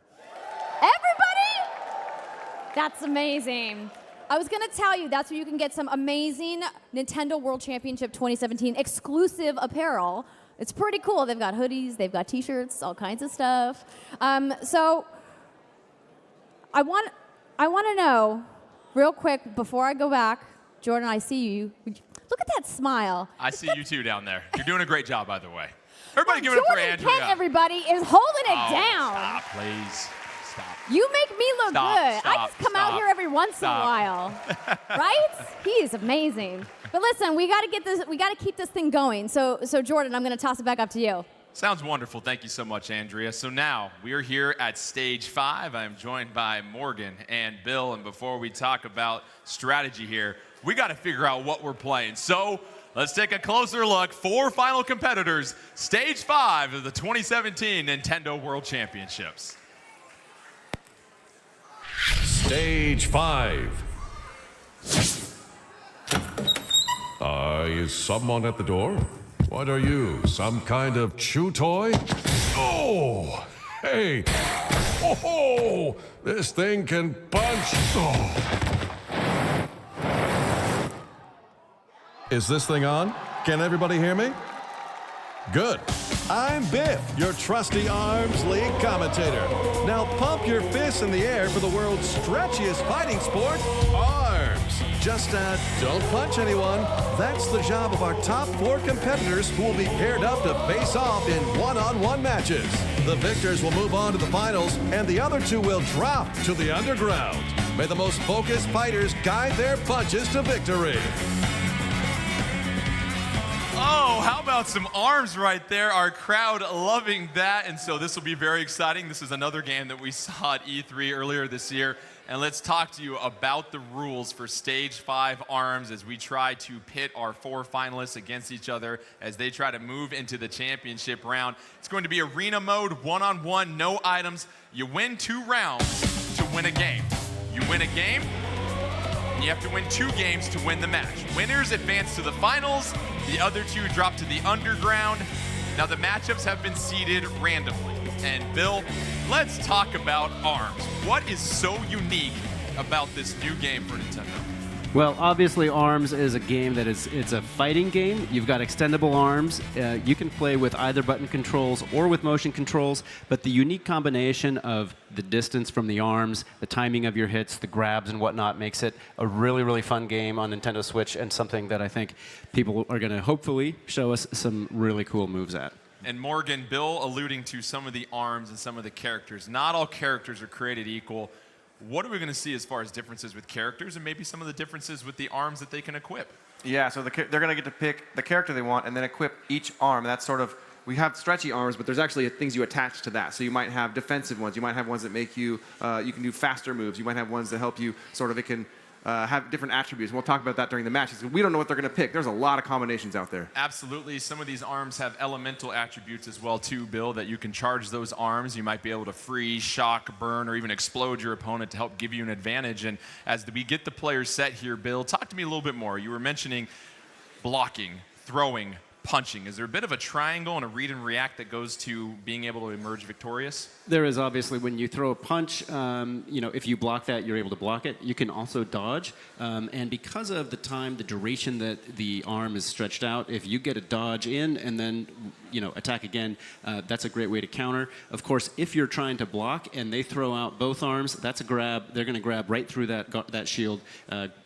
Speaker 1: Everybody? That's amazing. I was going to tell you that's where you can get some amazing Nintendo World Championship 2017 exclusive apparel. It's pretty cool. They've got hoodies, they've got T-shirts, all kinds of stuff. So I want to know, real quick, before I go back, Jordan, I see you. Look at that smile.
Speaker 3: I see you too down there. You're doing a great job, by the way. Everybody give it up for
Speaker 1: Jordan
Speaker 3: Andrea.
Speaker 1: Kent, everybody, is holding it down.
Speaker 3: Stop, please. Stop.
Speaker 1: You make me look
Speaker 3: Stop,
Speaker 1: good. I
Speaker 3: stop,
Speaker 1: just come out
Speaker 3: stop,
Speaker 1: here every once
Speaker 3: stop.
Speaker 1: in a while, right? He is amazing. But listen, we got to get this. We got to keep this thing going. So Jordan, I'm going to toss it back up to you.
Speaker 3: Sounds wonderful. Thank you so much, Andrea. So now we are here at stage 5. I'm joined by Morgan and Bill. And before we talk about strategy here, we got to figure out what we're playing. So let's take a closer look. 4 final competitors, stage 5 of the 2017 Nintendo World Championships.
Speaker 2: Stage 5. Is someone at the door? What are you, some kind of chew toy? Oh, hey. Oh, this thing can punch. Oh. Is this thing on? Can everybody hear me? Good. I'm Biff, your trusty Arms League commentator. Now pump your fists in the air for the world's stretchiest fighting sport, arms. Just don't punch anyone. That's the job of our top 4 competitors who will be paired up to face off in one-on-one matches. The victors will move on to the finals, and the other 2 will drop to the underground. May the most focused fighters guide their punches to victory.
Speaker 3: Oh, how about some arms right there? Our crowd loving that. And so this will be very exciting. This is another game that we saw at E3 earlier this year. And let's talk to you about the rules for Stage 5 arms as we try to pit our 4 finalists against each other as they try to move into the championship round. It's going to be arena mode, one-on-one, no items. You win 2 rounds to win a game. You win a game, and you have to win 2 games to win the match. Winners advance to the finals. The other 2 drop to the underground. Now the matchups have been seeded randomly. And Bill, let's talk about arms. What is so unique about this new game for Nintendo?
Speaker 7: Well, obviously, ARMS is a game it's a fighting game. You've got extendable arms. You can play with either button controls or with motion controls, but the unique combination of the distance from the arms, the timing of your hits, the grabs and whatnot makes it a really, really fun game on Nintendo Switch and something that I think people are going to hopefully show us some really cool moves at.
Speaker 3: And Morgan, Bill alluding to some of the arms and some of the characters. Not all characters are created equal. What are we going to see as far as differences with characters and maybe some of the differences with the arms that they can equip?
Speaker 8: Yeah, so they're going to get to pick the character they want and then equip each arm. That's sort of, we have stretchy arms, but there's actually things you attach to that. So you might have defensive ones. You might have ones that make you, you can do faster moves. You might have ones that help you sort of, it can have different attributes. We'll talk about that during the matches. We don't know what they're going to pick. There's a lot of combinations out there.
Speaker 3: Absolutely. Some of these arms have elemental attributes as well, too, Bill, that you can charge those arms. You might be able to freeze, shock, burn, or even explode your opponent to help give you an advantage. And as we get the players set here, Bill, talk to me a little bit more. You were mentioning blocking, throwing, punching. Is there a bit of a triangle and a read and react that goes to being able to emerge victorious?
Speaker 7: There is obviously when you throw a punch, if you block that, you're able to block it. You can also dodge. And because of the time, the duration that the arm is stretched out, if you get a dodge in and then attack again, that's a great way to counter. Of course, if you're trying to block and they throw out both arms, that's a grab. They're going to grab right through that shield,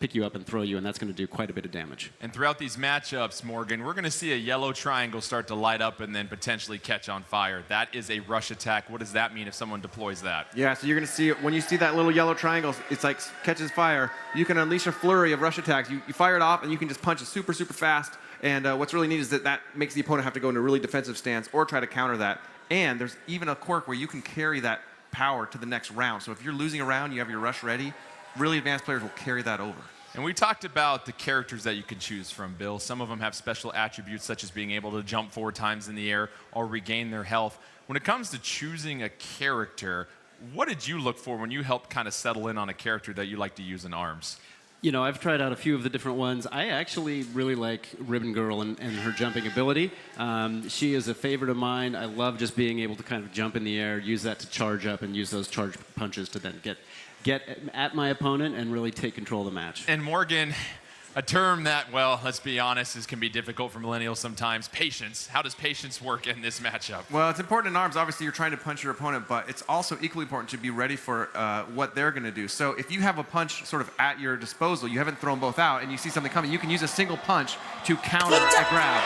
Speaker 7: pick you up and throw you, and that's going to do quite a bit of damage.
Speaker 3: And throughout these matchups, Morgan, we're going to see a yellow triangle start to light up and then potentially catch on fire. That is a rush attack. What does that mean if someone deploys that?
Speaker 8: Yeah, so you're going to see, when you see that little yellow triangle, it's like catches fire. You can unleash a flurry of rush attacks. You fire it off, and you can just punch it super, super fast. And what's really neat is that makes the opponent have to go into a really defensive stance or try to counter that. And there's even a quirk where you can carry that power to the next round. So if you're losing a round, you have your rush ready, really advanced players will carry that over.
Speaker 3: And we talked about the characters that you can choose from, Bill. Some of them have special attributes, such as being able to jump 4 times in the air or regain their health. When it comes to choosing a character, what did you look for when you helped kind of settle in on a character that you like to use in ARMS?
Speaker 7: I've tried out a few of the different ones. I actually really like Ribbon Girl and her jumping ability. She is a favorite of mine. I love just being able to kind of jump in the air, use that to charge up, and use those charge punches to then get get at my opponent and really take control of the match.
Speaker 3: And Morgan, a term that, well, let's be honest, can be difficult for millennials sometimes. Patience. How does patience work in this matchup?
Speaker 8: Well, it's important in arms. Obviously, you're trying to punch your opponent, but it's also equally important to be ready for what they're going to do. So if you have a punch sort of at your disposal, you haven't thrown both out, and you see something coming, you can use a single punch to counter a grab.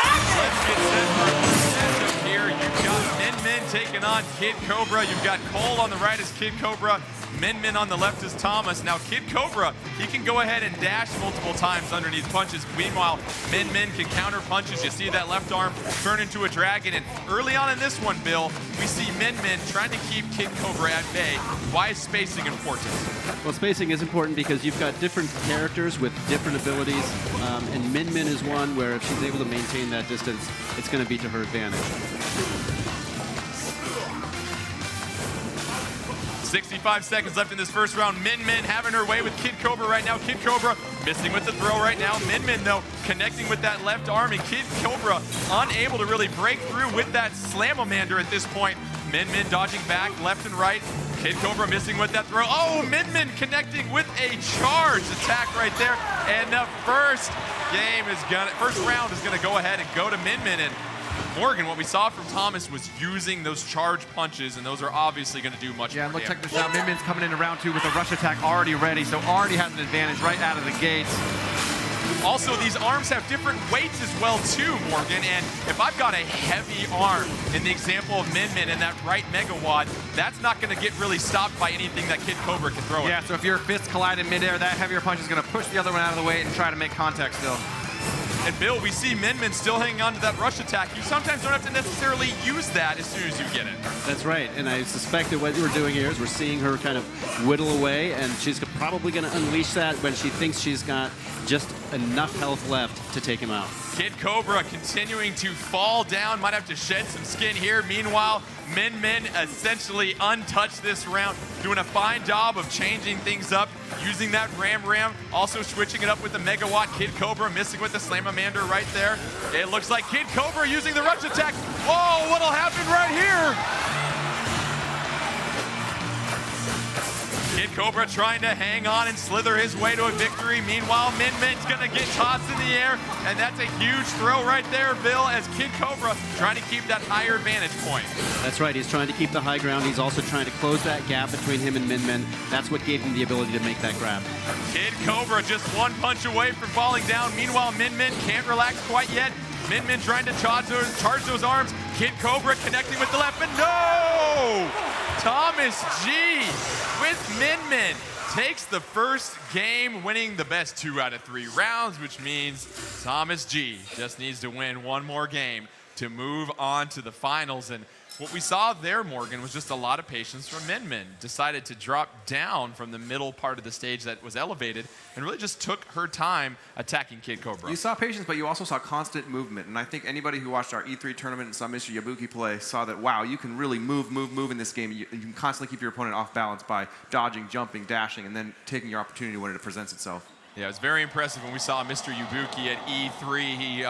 Speaker 3: Let's get set for a matchup here. You've got Min Min taking on Kid Cobra. You've got Cole on the right as Kid Cobra. Min Min on the left is Thomas. Now Kid Cobra, he can go ahead and dash multiple times underneath punches. Meanwhile, Min Min can counter punches. You see that left arm turn into a dragon. And early on in this one, Bill, we see Min Min trying to keep Kid Cobra at bay. Why is spacing important?
Speaker 7: Well, spacing is important because you've got different characters with different abilities, and Min Min is one where if she's able to maintain that distance, it's going to be to her advantage.
Speaker 3: 65 seconds left in this first round. Min Min having her way with Kid Cobra right now. Kid Cobra missing with the throw right now. Min Min, though, connecting with that left arm, and Kid Cobra unable to really break through with that Slam-O-Mander at this point. Min Min dodging back left and right. Kid Cobra missing with that throw. Oh, Min Min connecting with a charge attack right there. And the first round is gonna go ahead and go to Min Min. And Morgan, what we saw from Thomas was using those charge punches, and those are obviously going to do much more
Speaker 8: look, check
Speaker 3: damage.
Speaker 8: this out. Min Min's coming into round 2 with a rush attack already ready, so already has an advantage right out of the gates.
Speaker 3: Also, these arms have different weights as well, too, Morgan. And if I've got a heavy arm, in the example of Min Min and that right megawatt, that's not going to get really stopped by anything that Kid Cobra can throw at.
Speaker 8: Yeah, so if your fists collide in midair, that heavier punch is going to push the other one out of the way and try to make contact still.
Speaker 3: And Bill, we see Min Min still hanging on to that rush attack. You sometimes don't have to necessarily use that as soon as you get it.
Speaker 7: That's right, and I suspect that what we're doing here is we're seeing her kind of whittle away, and she's probably going to unleash that when she thinks she's got just enough health left to take him out.
Speaker 3: Kid Cobra continuing to fall down, might have to shed some skin here. Meanwhile, Min Min essentially untouched this round, doing a fine job of changing things up, using that Ram, also switching it up with the Megawatt. Kid Cobra missing with the Slam-O-Mander right there. It looks like Kid Cobra using the rush attack. Whoa, what'll happen right here? Kid Cobra trying to hang on and slither his way to a victory. Meanwhile, Min Min's gonna get tossed in the air, and that's a huge throw right there, Bill, as Kid Cobra trying to keep that higher advantage point.
Speaker 7: That's right, he's trying to keep the high ground. He's also trying to close that gap between him and Min Min. That's what gave him the ability to make that grab.
Speaker 3: Kid Cobra just one punch away from falling down. Meanwhile, Min Min can't relax quite yet. Min Min trying to charge those arms. Kid Cobra connecting with the left, but no! Thomas G with Min Min takes the first game, winning the best 2 out of 3 rounds, which means Thomas G just needs to win one more game to move on to the finals. And what we saw there, Morgan, was just a lot of patience from Min Min. Decided to drop down from the middle part of the stage that was elevated and really just took her time attacking Kid Cobra.
Speaker 8: You saw patience, but you also saw constant movement. And I think anybody who watched our E3 tournament and saw Mr. Yabuki play saw that, wow, you can really move in this game. You can constantly keep your opponent off balance by dodging, jumping, dashing, and then taking your opportunity when it presents itself.
Speaker 3: Yeah, it was very impressive when we saw Mr. Yabuki at E3. He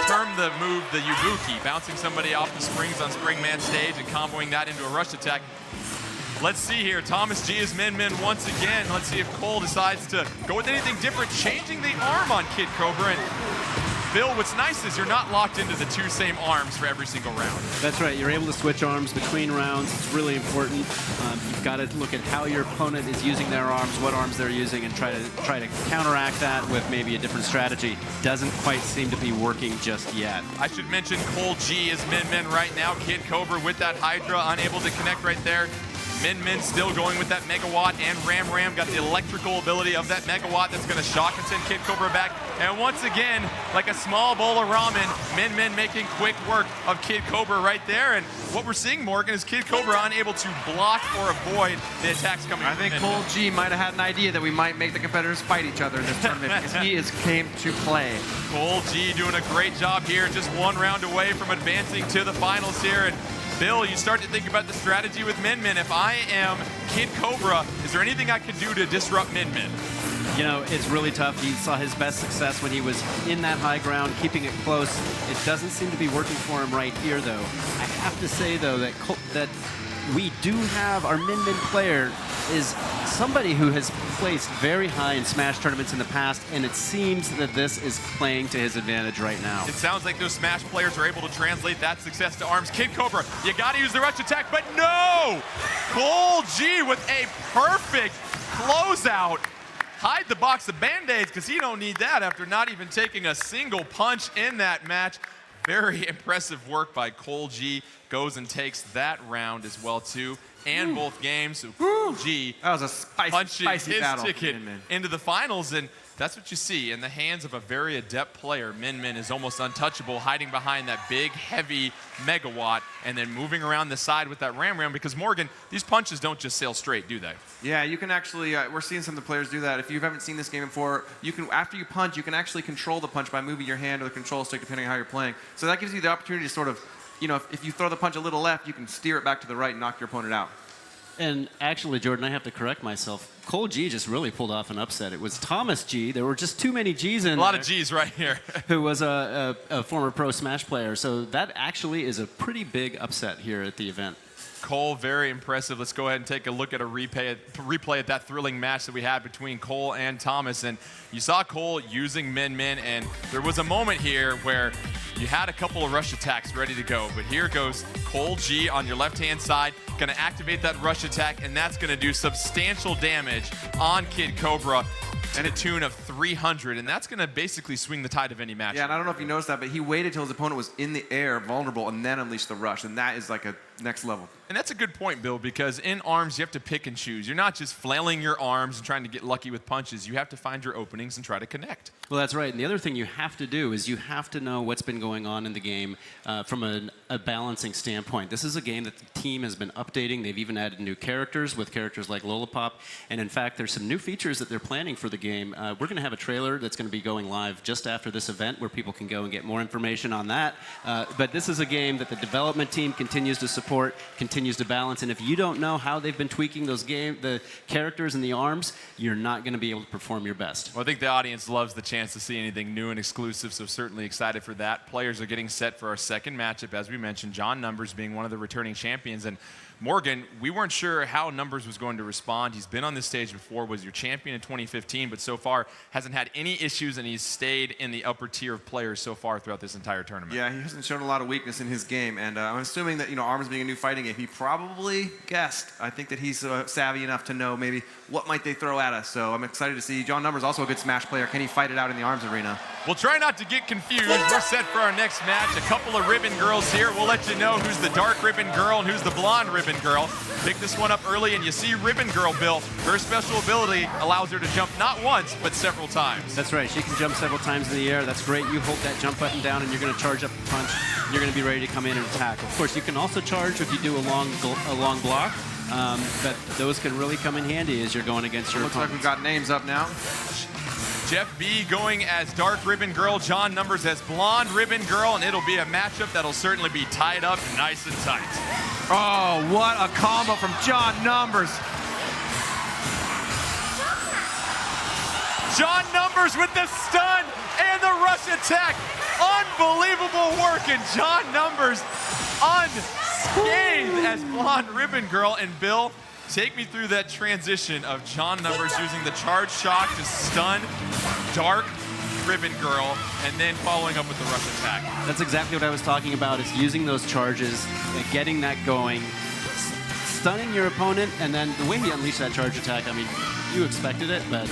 Speaker 3: termed the move the Yabuki, bouncing somebody off the springs on Springman stage and comboing that into a rush attack. Let's see here. Thomas G is Min Min once again. Let's see if Cole decides to go with anything different, changing the arm on Kid Cobra. And Bill, what's nice is you're not locked into the 2 same arms for every single round.
Speaker 7: That's right. You're able to switch arms between rounds. It's really important. You've got to look at how your opponent is using their arms, what arms they're using, and try to counteract that with maybe a different strategy. Doesn't quite seem to be working just yet.
Speaker 3: I should mention Cole G is Min Min right now. Kid Cobra with that Hydra, unable to connect right there. Min Min still going with that Megawatt, and Ram got the electrical ability of that Megawatt that's going to shock and send Kid Cobra back. And once again, like a small bowl of ramen, Min Min making quick work of Kid Cobra right there. And what we're seeing, Morgan, is Kid Cobra unable to block or avoid the attacks coming from
Speaker 8: I think
Speaker 3: Min
Speaker 8: Cole
Speaker 3: Min.
Speaker 8: G might have had an idea that we might make the competitors fight each other in this tournament because he came to play.
Speaker 3: Cole G doing a great job here, just 1 round away from advancing to the finals here. And Bill, you start to think about the strategy with Min Min. If I am Kid Cobra, is there anything I can do to disrupt Min Min?
Speaker 7: You know, it's really tough. He saw his best success when he was in that high ground, keeping it close. It doesn't seem to be working for him right here, though. I have to say, though, that we do have our Min Min player is somebody who has placed very high in Smash tournaments in the past, and it seems that this is playing to his advantage right now.
Speaker 3: It sounds like those Smash players are able to translate that success to ARMS. Kid Cobra, you gotta use the rush attack, but no! Cole G with a perfect closeout. Hide the box of Band-Aids, because he don't need that after not even taking a single punch in that match. Very impressive work by Cole G. Goes and takes that round as well, too, and both games. So Cole G
Speaker 8: That was a spicy
Speaker 3: his
Speaker 8: battle.
Speaker 3: ticket
Speaker 8: Min.
Speaker 3: into the finals, and that's what you see in the hands of a very adept player. Min Min is almost untouchable, hiding behind that big, heavy megawatt, and then moving around the side with that ram because Morgan, these punches don't just sail straight, do they?
Speaker 8: Yeah, you can actually, we're seeing some of the players do that. If you haven't seen this game before, you can, after you punch, you can actually control the punch by moving your hand or the control stick, depending on how you're playing. So that gives you the opportunity to sort of, you know, if you throw the punch a little left, you can steer it back to the right and knock your opponent out.
Speaker 7: And actually, Jordan, I have to correct myself. Cole G just really pulled off an upset. It was Thomas G. There were just too many G's in
Speaker 3: A lot
Speaker 7: there,
Speaker 3: of G's right here.
Speaker 7: who was a former pro Smash player. So that actually is a pretty big upset here at the event.
Speaker 3: Cole, very impressive. Let's go ahead and take a look at a replay at that thrilling match that we had between Cole and Thomas. And you saw Cole using Min Min, and there was a moment here where you had a couple of rush attacks ready to go. But here goes Cole G on your left-hand side, going to activate that rush attack, and that's going to do substantial damage on Kid Cobra to the tune of 300, and that's going to basically swing the tide of any match.
Speaker 8: Yeah, and I don't know if you noticed that, but he waited till his opponent was in the air, vulnerable, and then unleashed the rush, and that is like a next level.
Speaker 3: And that's a good point, Bill, because in ARMS, you have to pick and choose. You're not just flailing your arms and trying to get lucky with punches. You have to find your openings and try to connect.
Speaker 7: Well, that's right. And the other thing you have to do is you have to know what's been going on in the game from a balancing standpoint. This is a game that the team has been updating. They've even added new characters with characters like Lollipop. And in fact, there's some new features that they're planning for the game. We're going to have a trailer that's going to be going live just after this event where people can go and get more information on that. But this is a game that the development team continues to support, continues to balance. And if you don't know how they've been tweaking the characters and the arms, you're not going to be able to perform your best.
Speaker 3: Well, I think the audience loves the chance to see anything new and exclusive, so certainly excited for that. Players are getting set for our second matchup, as we mentioned, John Numbers being one of the returning champions. And Morgan, we weren't sure how Numbers was going to respond. He's been on this stage before, was your champion in 2015, but so far hasn't had any issues, and he's stayed in the upper tier of players so far throughout this entire tournament.
Speaker 8: Yeah, he hasn't shown a lot of weakness in his game, and I'm assuming that, you know, ARMS being a new fighting game, he probably guessed. I think that he's savvy enough to know maybe what might they throw at us, so I'm excited to see. John Numbers also a good Smash player. Can he fight it out in the ARMS arena?
Speaker 3: We'll try not to get confused. We're set for our next match. A couple of ribbon girls here. We'll let you know who's the dark ribbon girl and who's the blonde ribbon girl. Pick this one up early, and you see ribbon girl, Bill. Her special ability allows her to jump not once, but several times.
Speaker 7: That's right. She can jump several times in the air. That's great. You hold that jump button down, and you're going to charge up the punch. You're going to be ready to come in and attack. Of course, you can also charge if you do a long block. But those can really come in handy as you're going against your
Speaker 8: Looks
Speaker 7: opponent.
Speaker 8: like we've got names up now.
Speaker 3: Jeff B going as dark ribbon girl, John Numbers as blonde ribbon girl, and it'll be a matchup that'll certainly be tied up nice and tight.
Speaker 8: Oh, what a combo from John Numbers.
Speaker 3: John Numbers with the stun and the rush attack. Unbelievable work, and John Numbers unscathed as blonde ribbon girl. And Bill, take me through that transition of John Numbers using the charge shock to stun dark ribbon girl and then following up with the rush attack.
Speaker 7: That's exactly what I was talking about, is using those charges and getting that going, stunning your opponent, and then the way he unleashed that charge attack, I mean, you expected it, but...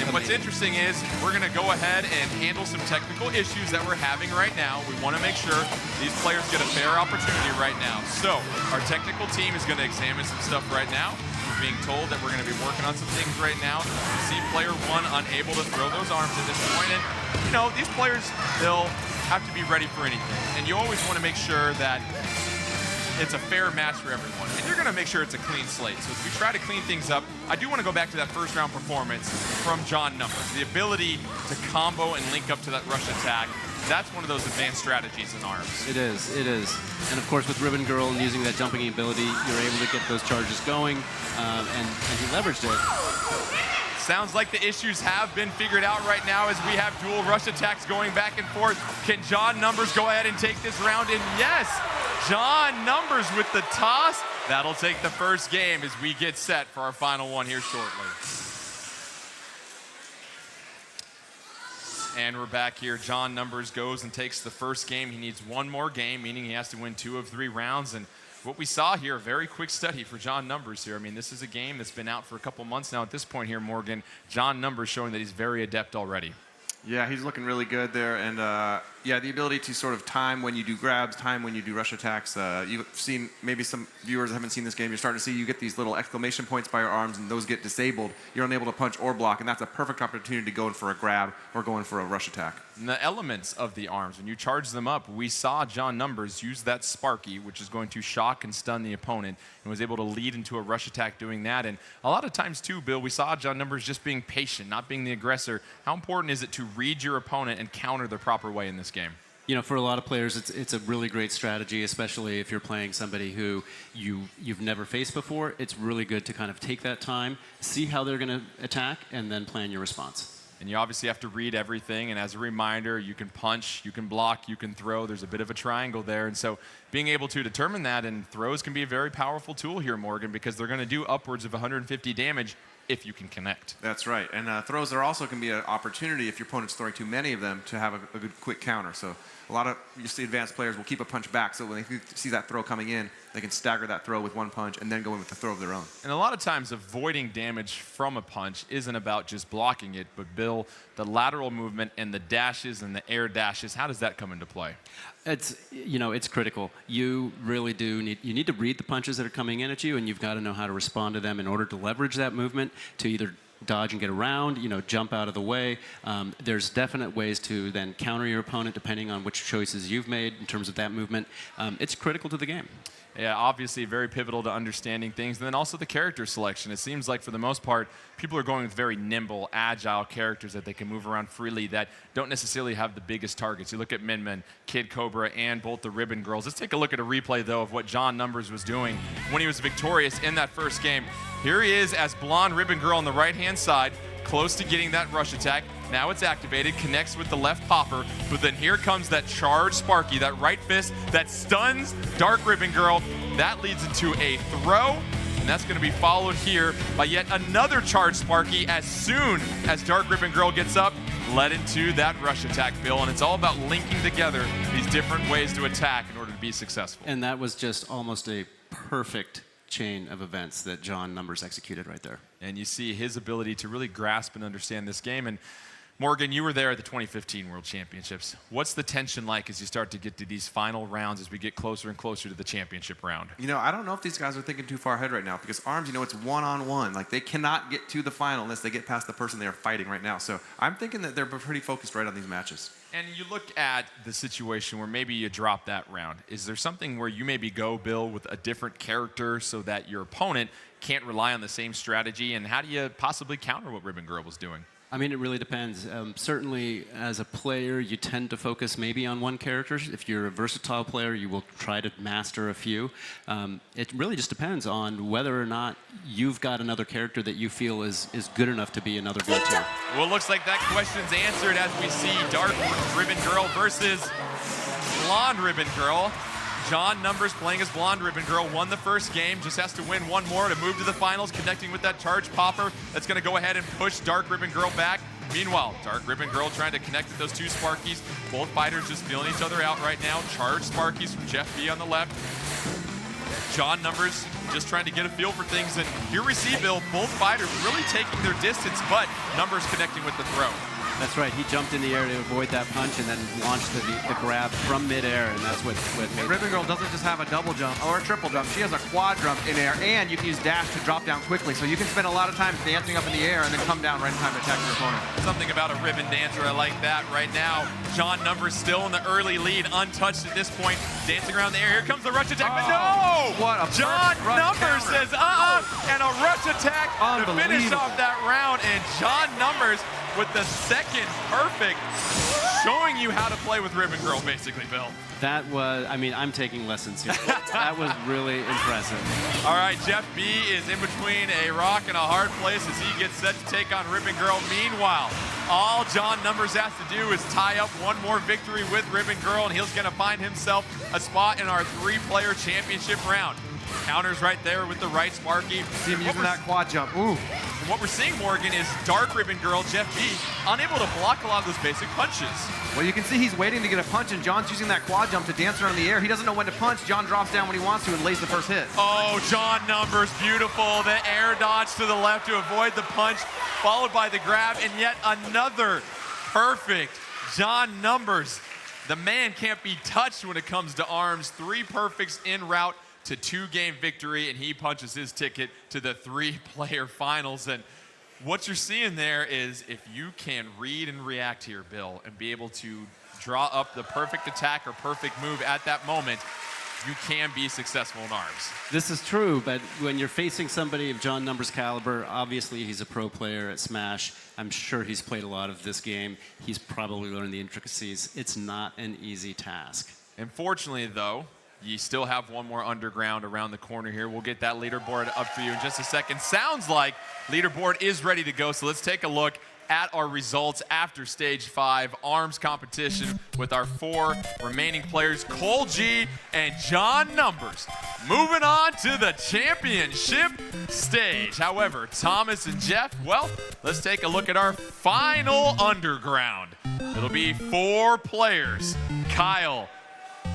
Speaker 3: And what's interesting is we're going to go ahead and handle some technical issues that we're having right now. We want to make sure these players get a fair opportunity right now. So our technical team is going to examine some stuff right now. We're being told that we're going to be working on some things right now. We see player one unable to throw those arms at this point. And, you know, these players, they'll have to be ready for anything. And you always want to make sure that it's a fair match for everyone. And you're going to make sure it's a clean slate. So as we try to clean things up, I do want to go back to that first round performance from John Numbers. The ability to combo and link up to that rush attack, that's one of those advanced strategies in ARMS.
Speaker 7: It is, it is. And of course, with Ribbon Girl and using that jumping ability, you're able to get those charges going, and he leveraged it.
Speaker 3: Sounds like the issues have been figured out right now as we have dual rush attacks going back and forth. Can John Numbers go ahead and take this round? And yes, John Numbers with the toss. That'll take the first game as we get set for our final one here shortly. And we're back here. John Numbers goes and takes the first game. He needs one more game, meaning he has to win 2 of 3 rounds. And what we saw here, a very quick study for John Numbers here. I mean, this is a game that's been out for a couple months now at this point here, Morgan. John Numbers showing that he's very adept already.
Speaker 8: Yeah, he's looking really good there. And yeah, the ability to sort of time when you do grabs, time when you do rush attacks. You've seen, maybe some viewers haven't seen this game, you're starting to see you get these little exclamation points by your arms and those get disabled. You're unable to punch or block, and that's a perfect opportunity to go in for a grab or go in for a rush attack.
Speaker 3: And the elements of the arms, when you charge them up, we saw John Numbers use that Sparky, which is going to shock and stun the opponent, and was able to lead into a rush attack doing that. And a lot of times too, Bill, we saw John Numbers just being patient, not being the aggressor. How important is it to read your opponent and counter the proper way in this game?
Speaker 7: You know, for a lot of players, it's a really great strategy, especially if you're playing somebody who you've never faced before. It's really good to kind of take that time, see how they're going to attack, and then plan your response.
Speaker 3: And you obviously have to read everything. And as a reminder, you can punch, you can block, you can throw. There's a bit of a triangle there. And so being able to determine that, and throws can be a very powerful tool here, Morgan, because they're going to do upwards of 150 damage if you can connect.
Speaker 8: That's right. And throws are also can be an opportunity if your opponent's throwing too many of them to have a good quick counter. So a lot of, you see, advanced players will keep a punch back, so when they see that throw coming in, they can stagger that throw with one punch and then go in with a throw of their own.
Speaker 3: And a lot of times avoiding damage from a punch isn't about just blocking it, but Bill, the lateral movement and the dashes and the air dashes, how does that come into play?
Speaker 7: It's, you know, it's critical. You really do need to read the punches that are coming in at you, and you've got to know how to respond to them in order to leverage that movement to either dodge and get around, you know, jump out of the way. There's definite ways to then counter your opponent depending on which choices you've made in terms of that movement. It's critical to the game.
Speaker 3: Yeah, obviously very pivotal to understanding things. And then also the character selection. It seems like for the most part, people are going with very nimble, agile characters that they can move around freely that don't necessarily have the biggest targets. You look at Min Min, Kid Cobra, and both the Ribbon Girls. Let's take a look at a replay, though, of what John Numbers was doing when he was victorious in that first game. Here he is as Blonde Ribbon Girl on the right-hand side, close to getting that rush attack. Now it's activated, connects with the left popper, but then here comes that charged Sparky, that right fist that stuns Dark Ribbon Girl. That leads into a throw, and that's going to be followed here by yet another charged Sparky as soon as Dark Ribbon Girl gets up, led into that rush attack, Bill. And it's all about linking together these different ways to attack in order to be successful.
Speaker 7: And that was just almost a perfect chain of events that John Numbers executed right there.
Speaker 3: And you see his ability to really grasp and understand this game. And Morgan, you were there at the 2015 World Championships. What's the tension like as you start to get to these final rounds as we get closer and closer to the championship round?
Speaker 8: You know, I don't know if these guys are thinking too far ahead right now because ARMS, you know, it's one-on-one. Like, they cannot get to the final unless they get past the person they are fighting right now. So I'm thinking that they're pretty focused right on these matches.
Speaker 3: And you look at the situation where maybe you drop that round. Is there something where you maybe go, Bill, with a different character so that your opponent can't rely on the same strategy? And how do you possibly counter what Ribbon Girl was doing?
Speaker 7: I mean, it really depends. Certainly, as a player, you tend to focus maybe on one character. If you're a versatile player, you will try to master a few. It really just depends on whether or not you've got another character that you feel is good enough to be another go-to.
Speaker 3: Well, it looks like that question's answered as we see Dark Ribbon Girl versus Blonde Ribbon Girl. John Numbers playing as Blonde Ribbon Girl won the first game, just has to win one more to move to the finals, connecting with that charge popper that's going to go ahead and push Dark Ribbon Girl back. Meanwhile, Dark Ribbon Girl trying to connect with those two Sparkies. Both fighters just feeling each other out right now. Charged Sparkies from Jeff B on the left. John Numbers just trying to get a feel for things. And here we see, Bill, both fighters really taking their distance, but Numbers connecting with the throw.
Speaker 7: That's right. He jumped in the air to avoid that punch and then launched the grab from midair, and that's what made
Speaker 8: Ribbon Girl doesn't just have a double jump or a triple jump. She has a quad jump in air, and you can use dash to drop down quickly. So you can spend a lot of time dancing up in the air and then come down right in time to attack your opponent.
Speaker 3: Something about a ribbon dancer, I like that right now. John Numbers still in the early lead, untouched at this point, dancing around the air. Here comes the rush attack, but no!
Speaker 8: What a
Speaker 3: John Numbers says, and a rush attack to finish off that round, and John Numbers with the second perfect showing you how to play with Ribbon Girl, basically, Bill.
Speaker 7: That was, I mean, I'm taking lessons here. That was really impressive.
Speaker 3: All right, Jeff B is in between a rock and a hard place as he gets set to take on Ribbon Girl. Meanwhile, all John Numbers has to do is tie up one more victory with Ribbon Girl, and he's going to find himself a spot in our 3-player championship round. Counters right there with the right Sparky.
Speaker 8: See him using that quad jump. Ooh.
Speaker 3: And what we're seeing, Morgan, is Dark Ribbon Girl, Jeff B, unable to block a lot of those basic punches.
Speaker 8: Well, you can see he's waiting to get a punch, and John's using that quad jump to dance around in the air. He doesn't know when to punch. John drops down when he wants to and lays the first hit.
Speaker 3: Oh, John Numbers, beautiful. The air dodge to the left to avoid the punch, followed by the grab, and yet another perfect John Numbers. The man can't be touched when it comes to arms. 3 perfects en route to 2-game victory, and he punches his ticket to the 3-player finals. And what you're seeing there is if you can read and react here, Bill, and be able to draw up the perfect attack or perfect move at that moment, you can be successful in arms.
Speaker 7: This is true, but when you're facing somebody of John Numbers' caliber, obviously he's a pro player at Smash. I'm sure he's played a lot of this game. He's probably learned the intricacies. It's not an easy task.
Speaker 3: Unfortunately, though, you still have one more underground around the corner here. We'll get that leaderboard up for you in just a second. Sounds like leaderboard is ready to go, so let's take a look at our results after Stage 5 arms competition with our 4 remaining players, Cole G and John Numbers, moving on to the championship stage. However, Thomas and Jeff, well, let's take a look at our final underground. It'll be 4 players, Kyle,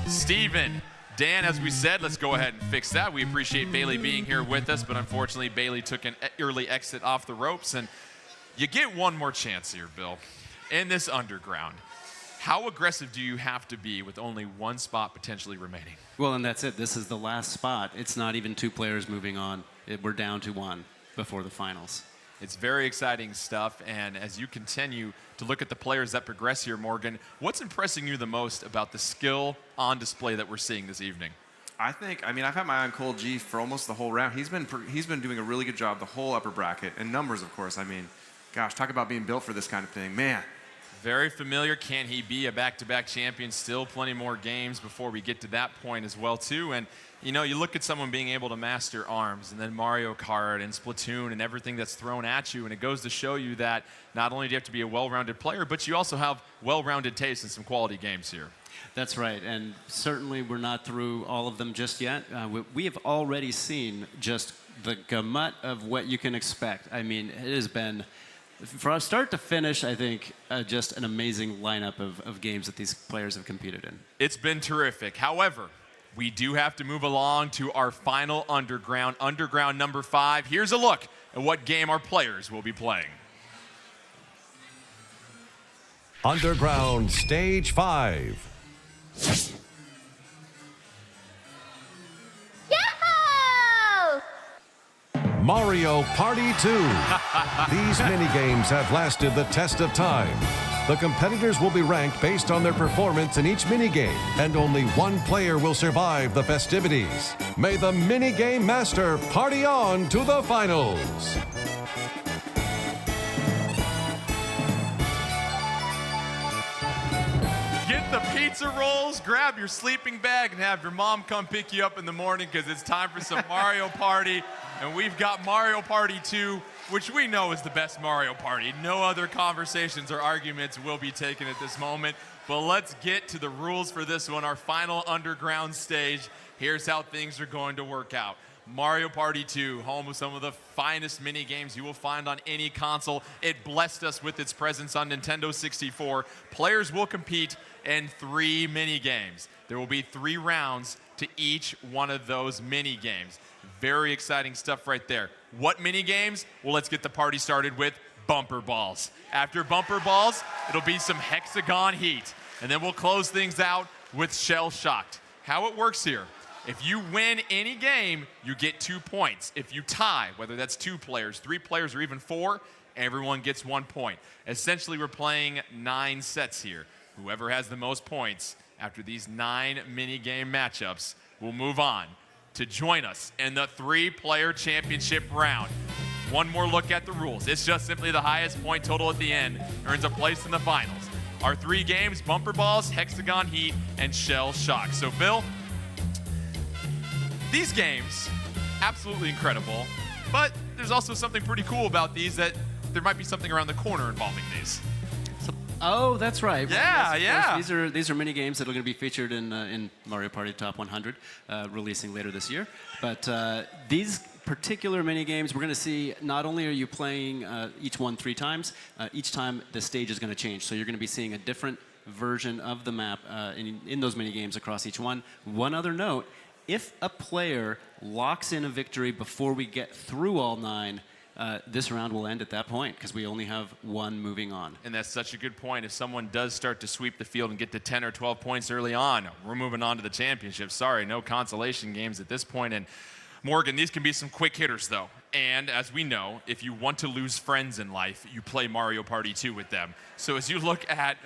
Speaker 3: Steven, Dan, as we said, let's go ahead and fix that. We appreciate Bailey being here with us, but unfortunately, Bailey took an early exit off the ropes, and you get one more chance here, Bill. In this underground, how aggressive do you have to be with only 1 spot potentially remaining?
Speaker 7: Well, and that's it. This is the last spot. It's not even 2 players moving on. We're down to 1 before the finals.
Speaker 3: It's very exciting stuff, and as you continue to look at the players that progress here, Morgan, what's impressing you the most about the skill on display that we're seeing this evening?
Speaker 8: I mean, I've had my eye on Cole G for almost the whole round. He's been doing a really good job the whole upper bracket, and Numbers, of course. I mean, gosh, talk about being built for this kind of thing, man.
Speaker 3: Very familiar. Can he be a back-to-back champion? Still plenty more games before we get to that point as well, too. And, you know, you look at someone being able to master ARMS and then Mario Kart and Splatoon and everything that's thrown at you, and it goes to show you that not only do you have to be a well-rounded player, but you also have well-rounded taste in some quality games here.
Speaker 7: That's right, and certainly we're not through all of them just yet. We have already seen just the gamut of what you can expect. I mean, it has been, from start to finish, I think, just an amazing lineup of games that these players have competed in.
Speaker 3: It's been terrific. However, we do have to move along to our final underground, underground number 5. Here's a look at what game our players will be playing.
Speaker 2: Underground Stage 5.
Speaker 1: Yahoo!
Speaker 2: Mario Party 2. These minigames have lasted the test of time. The competitors will be ranked based on their performance in each minigame, and only 1 player will survive the festivities. May the minigame master party on to the finals.
Speaker 3: Get the pizza rolls, grab your sleeping bag, and have your mom come pick you up in the morning because it's time for some Mario Party. And we've got Mario Party 2, which we know is the best Mario Party. No other conversations or arguments will be taken at this moment. But let's get to the rules for this one, our final underground stage. Here's how things are going to work out. Mario Party 2, home of some of the finest mini games you will find on any console. It blessed us with its presence on Nintendo 64. Players will compete in 3 mini games. There will be 3 rounds to each one of those mini games. Very exciting stuff right there. What mini games? Well, let's get the party started with bumper balls. After bumper balls, it'll be some hexagon heat. And then we'll close things out with shell shocked. How it works here. If you win any game, you get 2 points. If you tie, whether that's 2 players, 3 players, or even 4, everyone gets 1 point. Essentially, we're playing 9 sets here. Whoever has the most points after these 9 mini-game matchups will move on to join us in the 3-player championship round. One more look at the rules. It's just simply the highest point total at the end earns a place in the finals. Our 3 games, Bumper Balls, Hexagon Heat, and Shell Shock. So, Bill, these games, absolutely incredible, but there's also something pretty cool about these, that there might be something around the corner involving these.
Speaker 7: Oh, that's right.
Speaker 3: Yeah,
Speaker 7: Well, yes,
Speaker 3: yeah.
Speaker 7: of course. These are mini games that are going to be featured in Mario Party Top 100, releasing later this year. But these particular mini games, we're going to see, not only are you playing each one 3 times, each time the stage is going to change. So you're going to be seeing a different version of the map in those mini games across each one. One other note: if a player locks in a victory before we get through all 9. This round will end at that point because we only have 1 moving on.
Speaker 3: And that's such a good point. If someone does start to sweep the field and get to 10 or 12 points early on, we're moving on to the championship. Sorry, no consolation games at this point. And Morgan, these can be some quick hitters, though. And as we know, if you want to lose friends in life, you play Mario Party 2 with them. So as you look at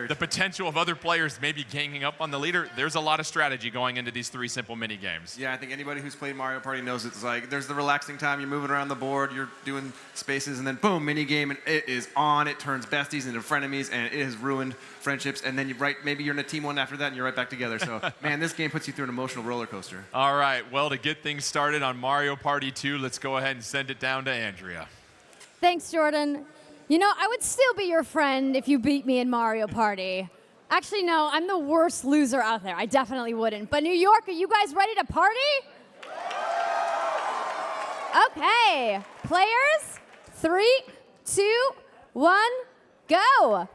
Speaker 3: the potential of other players maybe ganging up on the leader, there's a lot of strategy going into these 3 simple mini games.
Speaker 8: Yeah, I think anybody who's played Mario Party knows it's like there's the relaxing time. You're moving around the board, you're doing spaces, and then boom, mini game, and it is on. It turns besties into frenemies, and it has ruined friendships. And then maybe you're in a team 1 after that, and you're right back together. So, man, this game puts you through an emotional roller coaster.
Speaker 3: All right, well, to get things started on Mario Party 2, let's go ahead and send it down to Andrea.
Speaker 1: Thanks, Jordan. You know, I would still be your friend if you beat me in Mario Party. Actually, no, I'm the worst loser out there. I definitely wouldn't. But New York, are you guys ready to party? Okay, players, 3, 2, 1, go.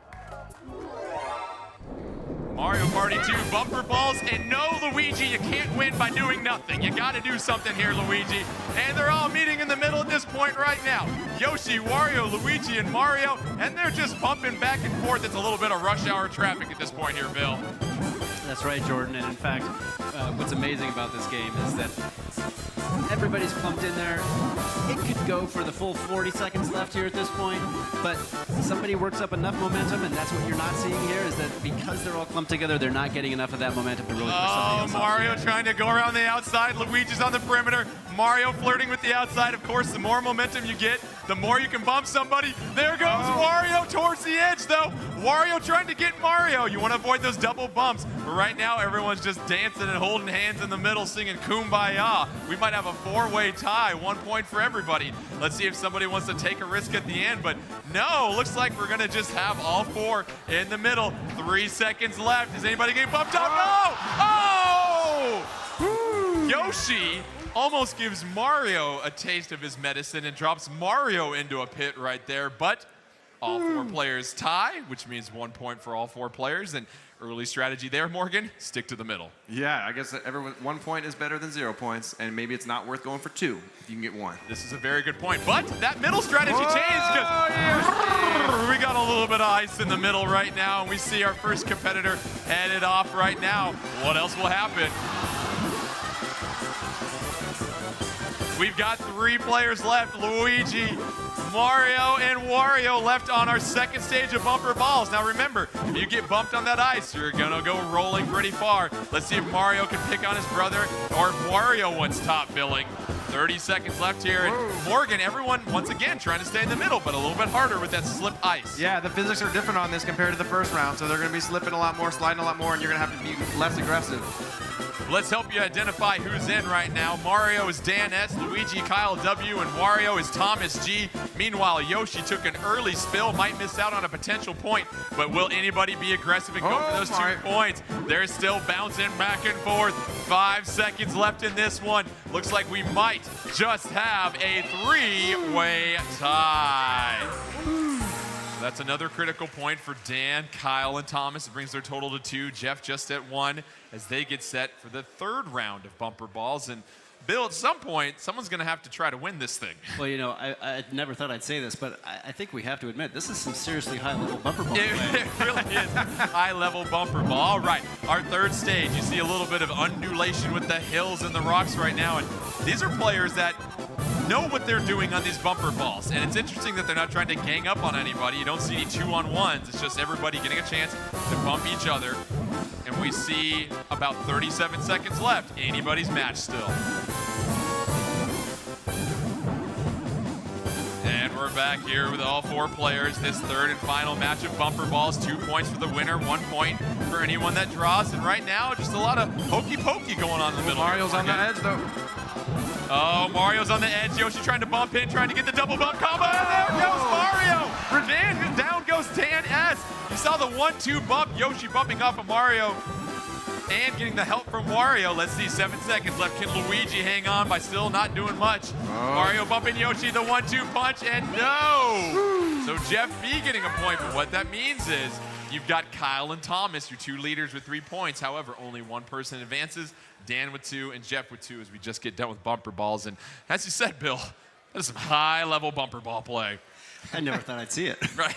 Speaker 3: Mario Party 2, Bumper Balls, and no, Luigi, you can't win by doing nothing. You gotta do something here, Luigi. And they're all meeting in the middle at this point right now. Yoshi, Wario, Luigi, and Mario, and they're just bumping back and forth. It's a little bit of rush hour traffic at this point here, Bill.
Speaker 7: That's right, Jordan. And in fact, what's amazing about this game is that everybody's clumped in there. It could go for the full 40 seconds left here at this point, but somebody works up enough momentum, and that's what you're not seeing here, is that because they're all clumped together, they're not getting enough of that momentum to really push somebody else off.
Speaker 3: Mario trying to go around the outside. Luigi's on the perimeter. Mario flirting with the outside. Of course, the more momentum you get, the more you can bump somebody. There goes Wario towards the edge, though. Wario trying to get Mario. You want to avoid those double bumps. But right now, everyone's just dancing and holding hands in the middle, singing Kumbaya. We might have a 4-way tie, 1 point for everybody. Let's see if somebody wants to take a risk at the end. But no, looks like we're going to just have all 4 in the middle. 3 seconds left. Is anybody getting bumped up? No! Oh! Yoshi almost gives Mario a taste of his medicine and drops Mario into a pit right there, but all 4 players tie, which means 1 point for all 4 players. And early strategy there, Morgan, stick to the middle.
Speaker 8: Yeah, I guess 1 point is better than 0 points, and maybe it's not worth going for 2 if you can get 1.
Speaker 3: This is a very good point, but that middle strategy changed because we got a little bit of ice in the middle right now, and we see our first competitor headed off right now. What else will happen? We've got 3 players left, Luigi, Mario, and Wario left on our second stage of Bumper Balls. Now remember, if you get bumped on that ice, you're gonna go rolling pretty far. Let's see if Mario can pick on his brother or if Wario wants top billing. 30 seconds left here, and Morgan, everyone, once again, trying to stay in the middle, but a little bit harder with that slip ice.
Speaker 8: Yeah, the physics are different on this compared to the first round, so they're gonna be slipping a lot more, sliding a lot more, and you're gonna have to be less aggressive.
Speaker 3: Let's help you identify who's in right now. Mario is Dan S., Luigi Kyle W., and Wario is Thomas G. Meanwhile, Yoshi took an early spill, might miss out on a potential point, but will anybody be aggressive and go for those 2 points? They're still bouncing back and forth. 5 seconds left in this one. Looks like we might just have a 3-way tie. That's another critical point for Dan, Kyle, and Thomas. It brings their total to 2. Jeff just at 1 as they get set for the 3rd round of Bumper Balls. And Bill, at some point, someone's going to have to try to win this thing.
Speaker 7: Well, you know, I never thought I'd say this, but I think we have to admit, this is some seriously high-level bumper ball play.
Speaker 3: It really is high-level bumper ball. All right, our 3rd stage. You see a little bit of undulation with the hills and the rocks right now. And these are players that know what they're doing on these bumper balls. And it's interesting that they're not trying to gang up on anybody. You don't see any 2-on-1s. It's just everybody getting a chance to bump each other. And we see about 37 seconds left. Anybody's match still. And we're we're back here with all 4 players. This third and final match of bumper balls. 2 points for the winner, 1 point for anyone that draws. And right now, just a lot of hokey pokey going on in the middle.
Speaker 8: Mario's on the edge, though.
Speaker 3: Oh, Mario's on the edge. Yoshi trying to bump in, trying to get the double bump combo. And there goes Mario. Dan, down goes Dan S. You saw the 1-2 bump. Yoshi bumping off of Mario and getting the help from Wario. Let's see, 7 seconds left. Can Luigi hang on by still not doing much? Mario bumping Yoshi, the 1-2 punch, and no! So Jeff B getting a point, but what that means is you've got Kyle and Thomas, your 2 leaders with 3 points. However, only 1 person advances, Dan with 2 and Jeff with 2 as we just get done with bumper balls. And as you said, Bill, that is some high-level bumper ball play.
Speaker 7: I never thought I'd see it.
Speaker 3: Right.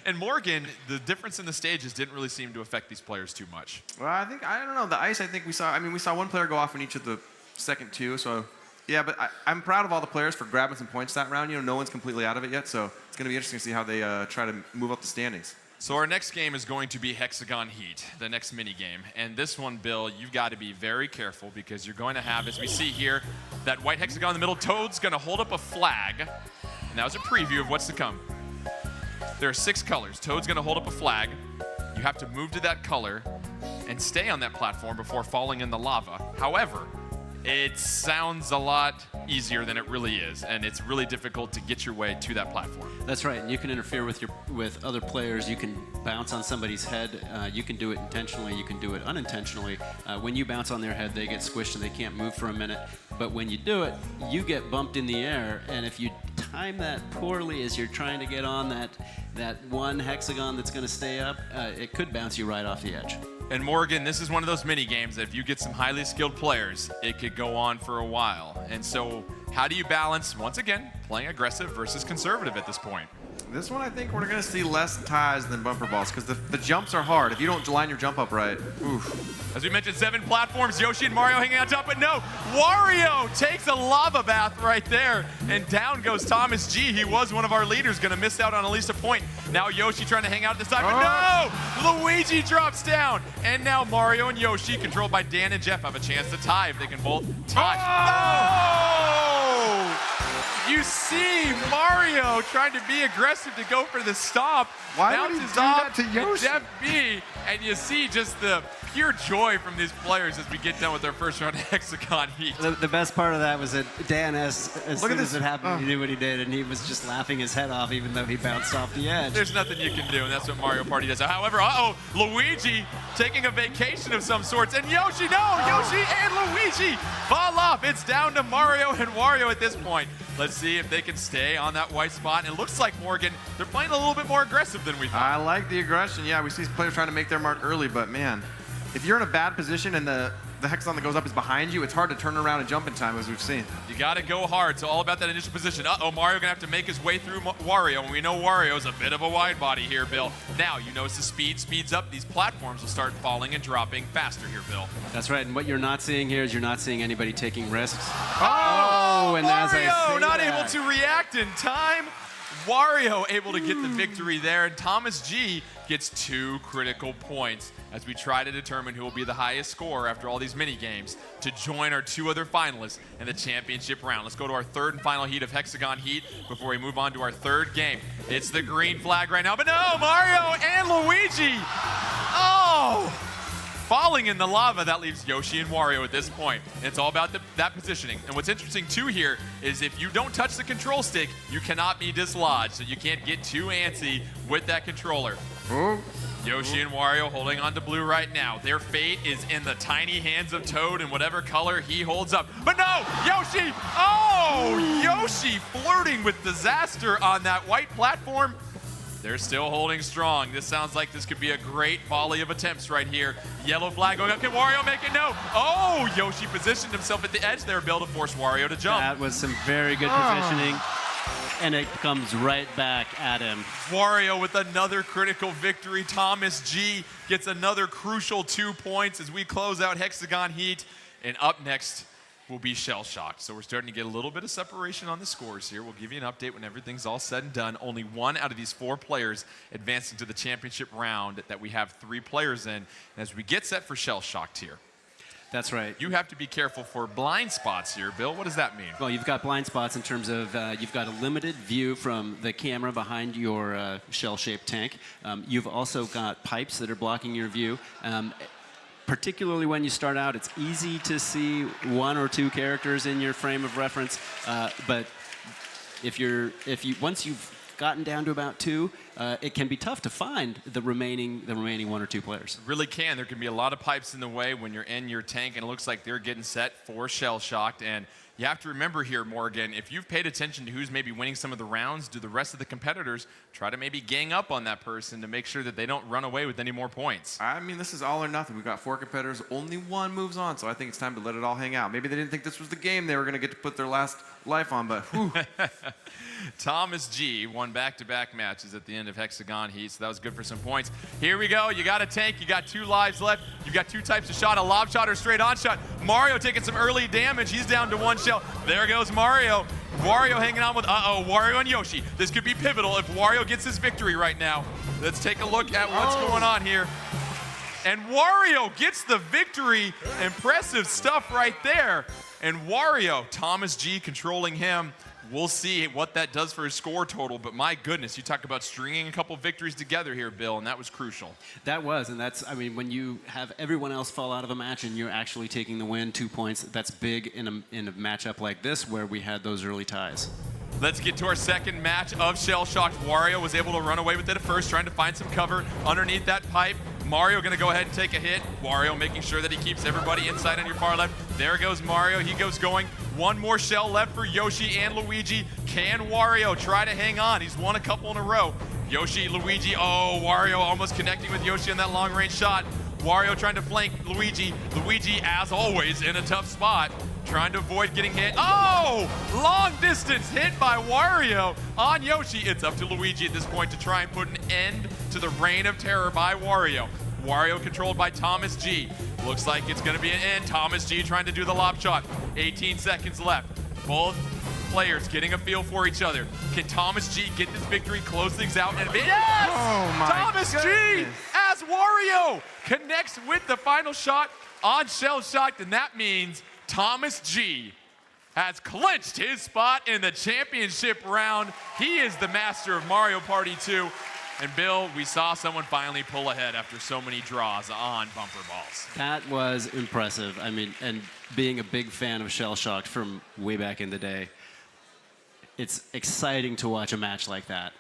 Speaker 3: And Morgan, the difference in the stages didn't really seem to affect these players too much.
Speaker 8: Well, I don't know. The ice, I think we saw 1 player go off in each of the second 2. So, yeah, but I'm proud of all the players for grabbing some points that round. You know, no one's completely out of it yet, so it's going to be interesting to see how they try to move up the standings.
Speaker 3: So our next game is going to be Hexagon Heat, the next mini game. And this one, Bill, you've got to be very careful because you're going to have, as we see here, that white hexagon in the middle. Toad's going to hold up a flag. And that was a preview of what's to come. There are 6 colors. Toad's going to hold up a flag. You have to move to that color and stay on that platform before falling in the lava. However, it sounds a lot easier than it really is, and it's really difficult to get your way to that platform.
Speaker 7: That's right, and you can interfere with other players. You can bounce on somebody's head. You can do it intentionally. You can do it unintentionally. When you bounce on their head, they get squished and they can't move for a minute. But when you do it, you get bumped in the air, and if you time that poorly as you're trying to get on that one hexagon that's going to stay up, it could bounce you right off the edge.
Speaker 3: And Morgan, this is one of those mini games that if you get some highly skilled players, it could go on for a while. And so how do you balance, once again, playing aggressive versus conservative at this point?
Speaker 8: This one, I think we're going to see less ties than bumper balls because the jumps are hard. If you don't line your jump up right, oof.
Speaker 3: As we mentioned, 7 platforms, Yoshi and Mario hanging on top, but no, Wario takes a lava bath right there, and down goes Thomas G. He was one of our leaders, going to miss out on at least a point. Now Yoshi trying to hang out at the side, but no! Luigi drops down, and now Mario and Yoshi, controlled by Dan and Jeff, have a chance to tie if they can both tie. You see Mario trying to be aggressive to go for the stomp.
Speaker 8: Why would he do that to Yoshi?
Speaker 3: Jeff B, and you see just the pure joy from these players as we get done with our first round of Hexagon Heat.
Speaker 7: The best part of that was that Dan S, as soon as it happened, he knew what he did, and he was just laughing his head off even though he bounced off the edge.
Speaker 3: There's nothing you can do, and that's what Mario Party does. However, Luigi taking a vacation of some sorts, and Yoshi and Luigi fall off. It's down to Mario and Wario at this point. Let's see if they can stay on that white spot. And it looks like, Morgan, they're playing a little bit more aggressive than we thought.
Speaker 8: I like the aggression. Yeah, we see players trying to make their mark early, but man, if you're in a bad position and the hexagon that goes up is behind you, it's hard to turn around and jump in time, as we've seen.
Speaker 3: You got to go hard. So all about that initial position. Mario going to have to make his way through Wario, and we know Wario's a bit of a wide body here, Bill. Now, you notice the speed speeds up. These platforms will start falling and dropping faster here, Bill.
Speaker 7: That's right, and what you're not seeing here is you're not seeing anybody taking risks.
Speaker 3: And Mario not able to react in time. Wario able to get the victory there, and Thomas G gets 2 critical points as we try to determine who will be the highest scorer after all these mini games to join our 2 other finalists in the championship round. Let's go to our 3rd and final heat of Hexagon Heat before we move on to our 3rd game. It's the green flag right now, but no, Mario and Luigi. Falling in the lava, that leaves Yoshi and Wario at this point. And it's all about that positioning. And what's interesting too here is if you don't touch the control stick, you cannot be dislodged. So you can't get too antsy with that controller. Yoshi and Wario holding on to blue right now. Their fate is in the tiny hands of Toad in whatever color he holds up. But no, Yoshi! Yoshi flirting with disaster on that white platform. They're still holding strong. This sounds like this could be a great volley of attempts right here. Yellow flag going up. Can Wario make it? No. Yoshi positioned himself at the edge there, Bill, to force Wario to jump.
Speaker 7: That was some very good positioning. And it comes right back at him.
Speaker 3: Wario with another critical victory. Thomas G gets another crucial 2 points as we close out Hexagon Heat. And up next will be Shell Shocked. So we're starting to get a little bit of separation on the scores here. We'll give you an update when everything's all said and done. Only 1 out of these 4 players advancing to the championship round that we have 3 players in. And as we get set for Shell Shocked here,
Speaker 7: That's right.
Speaker 3: You have to be careful for blind spots here, Bill. What does that mean?
Speaker 7: Well, you've got blind spots in terms of you've got a limited view from the camera behind your shell-shaped tank. You've also got pipes that are blocking your view. Particularly when you start out, it's easy to see one or two characters in your frame of reference. But once you've gotten down to about two, it can be tough to find the remaining one or two players.
Speaker 3: Really can. There can be a lot of pipes in the way when you're in your tank, and it looks like they're getting set for shell shocked. And you have to remember here, Morgan, if you've paid attention to who's maybe winning some of the rounds, do the rest of the competitors try to maybe gang up on that person to make sure that they don't run away with any more points?
Speaker 8: I mean, this is all or nothing. We've got 4 competitors, only one moves on, so I think it's time to let it all hang out. Maybe they didn't think this was the game they were going to get to put their last life on, but whew.
Speaker 3: Thomas G won back-to-back matches at the end of Hexagon Heat, so that was good for some points. Here we go. You got a tank. You got 2 lives left. You've got 2 types of shot, a lob shot or straight on shot. Mario taking some early damage. He's down to 1 shell. There goes Mario. Wario hanging on with, Wario and Yoshi. This could be pivotal if Wario gets his victory right now. Let's take a look at what's going on here. And Wario gets the victory. Impressive stuff right there. And Wario, Thomas G controlling him. We'll see what that does for his score total, but my goodness, you talk about stringing a couple victories together here, Bill, and that was crucial.
Speaker 7: That was, and that's, I mean, when you have everyone else fall out of a match and you're actually taking the win, 2 points, that's big in a matchup like this where we had those early ties.
Speaker 3: Let's get to our second match of Shell Shocked. Wario was able to run away with it at first, trying to find some cover underneath that pipe. Mario going to go ahead and take a hit. Wario making sure that he keeps everybody inside on your far left. There goes Mario. He goes going. 1 more shell left for Yoshi and Luigi. Can Wario try to hang on? He's won a couple in a row. Yoshi, Luigi. Oh, Wario almost connecting with Yoshi on that long-range shot. Wario trying to flank Luigi. Luigi, as always, in a tough spot, trying to avoid getting hit. Oh! Long distance hit by Wario on Yoshi. It's up to Luigi at this point to try and put an end to the reign of terror by Wario. Wario controlled by Thomas G. Looks like it's going to be an end. Thomas G trying to do the lob shot. 18 seconds left. Both players getting a feel for each other. Can Thomas G get this victory, close things out, and yes!
Speaker 8: Oh my
Speaker 3: Thomas G as Wario connects with the final shot on Shell Shocked, and that means Thomas G has clinched his spot in the championship round. He is the master of Mario Party 2. And Bill, we saw someone finally pull ahead after so many draws on bumper balls.
Speaker 7: That was impressive. I mean, and being a big fan of Shell Shocked from way back in the day, it's exciting to watch a match like that.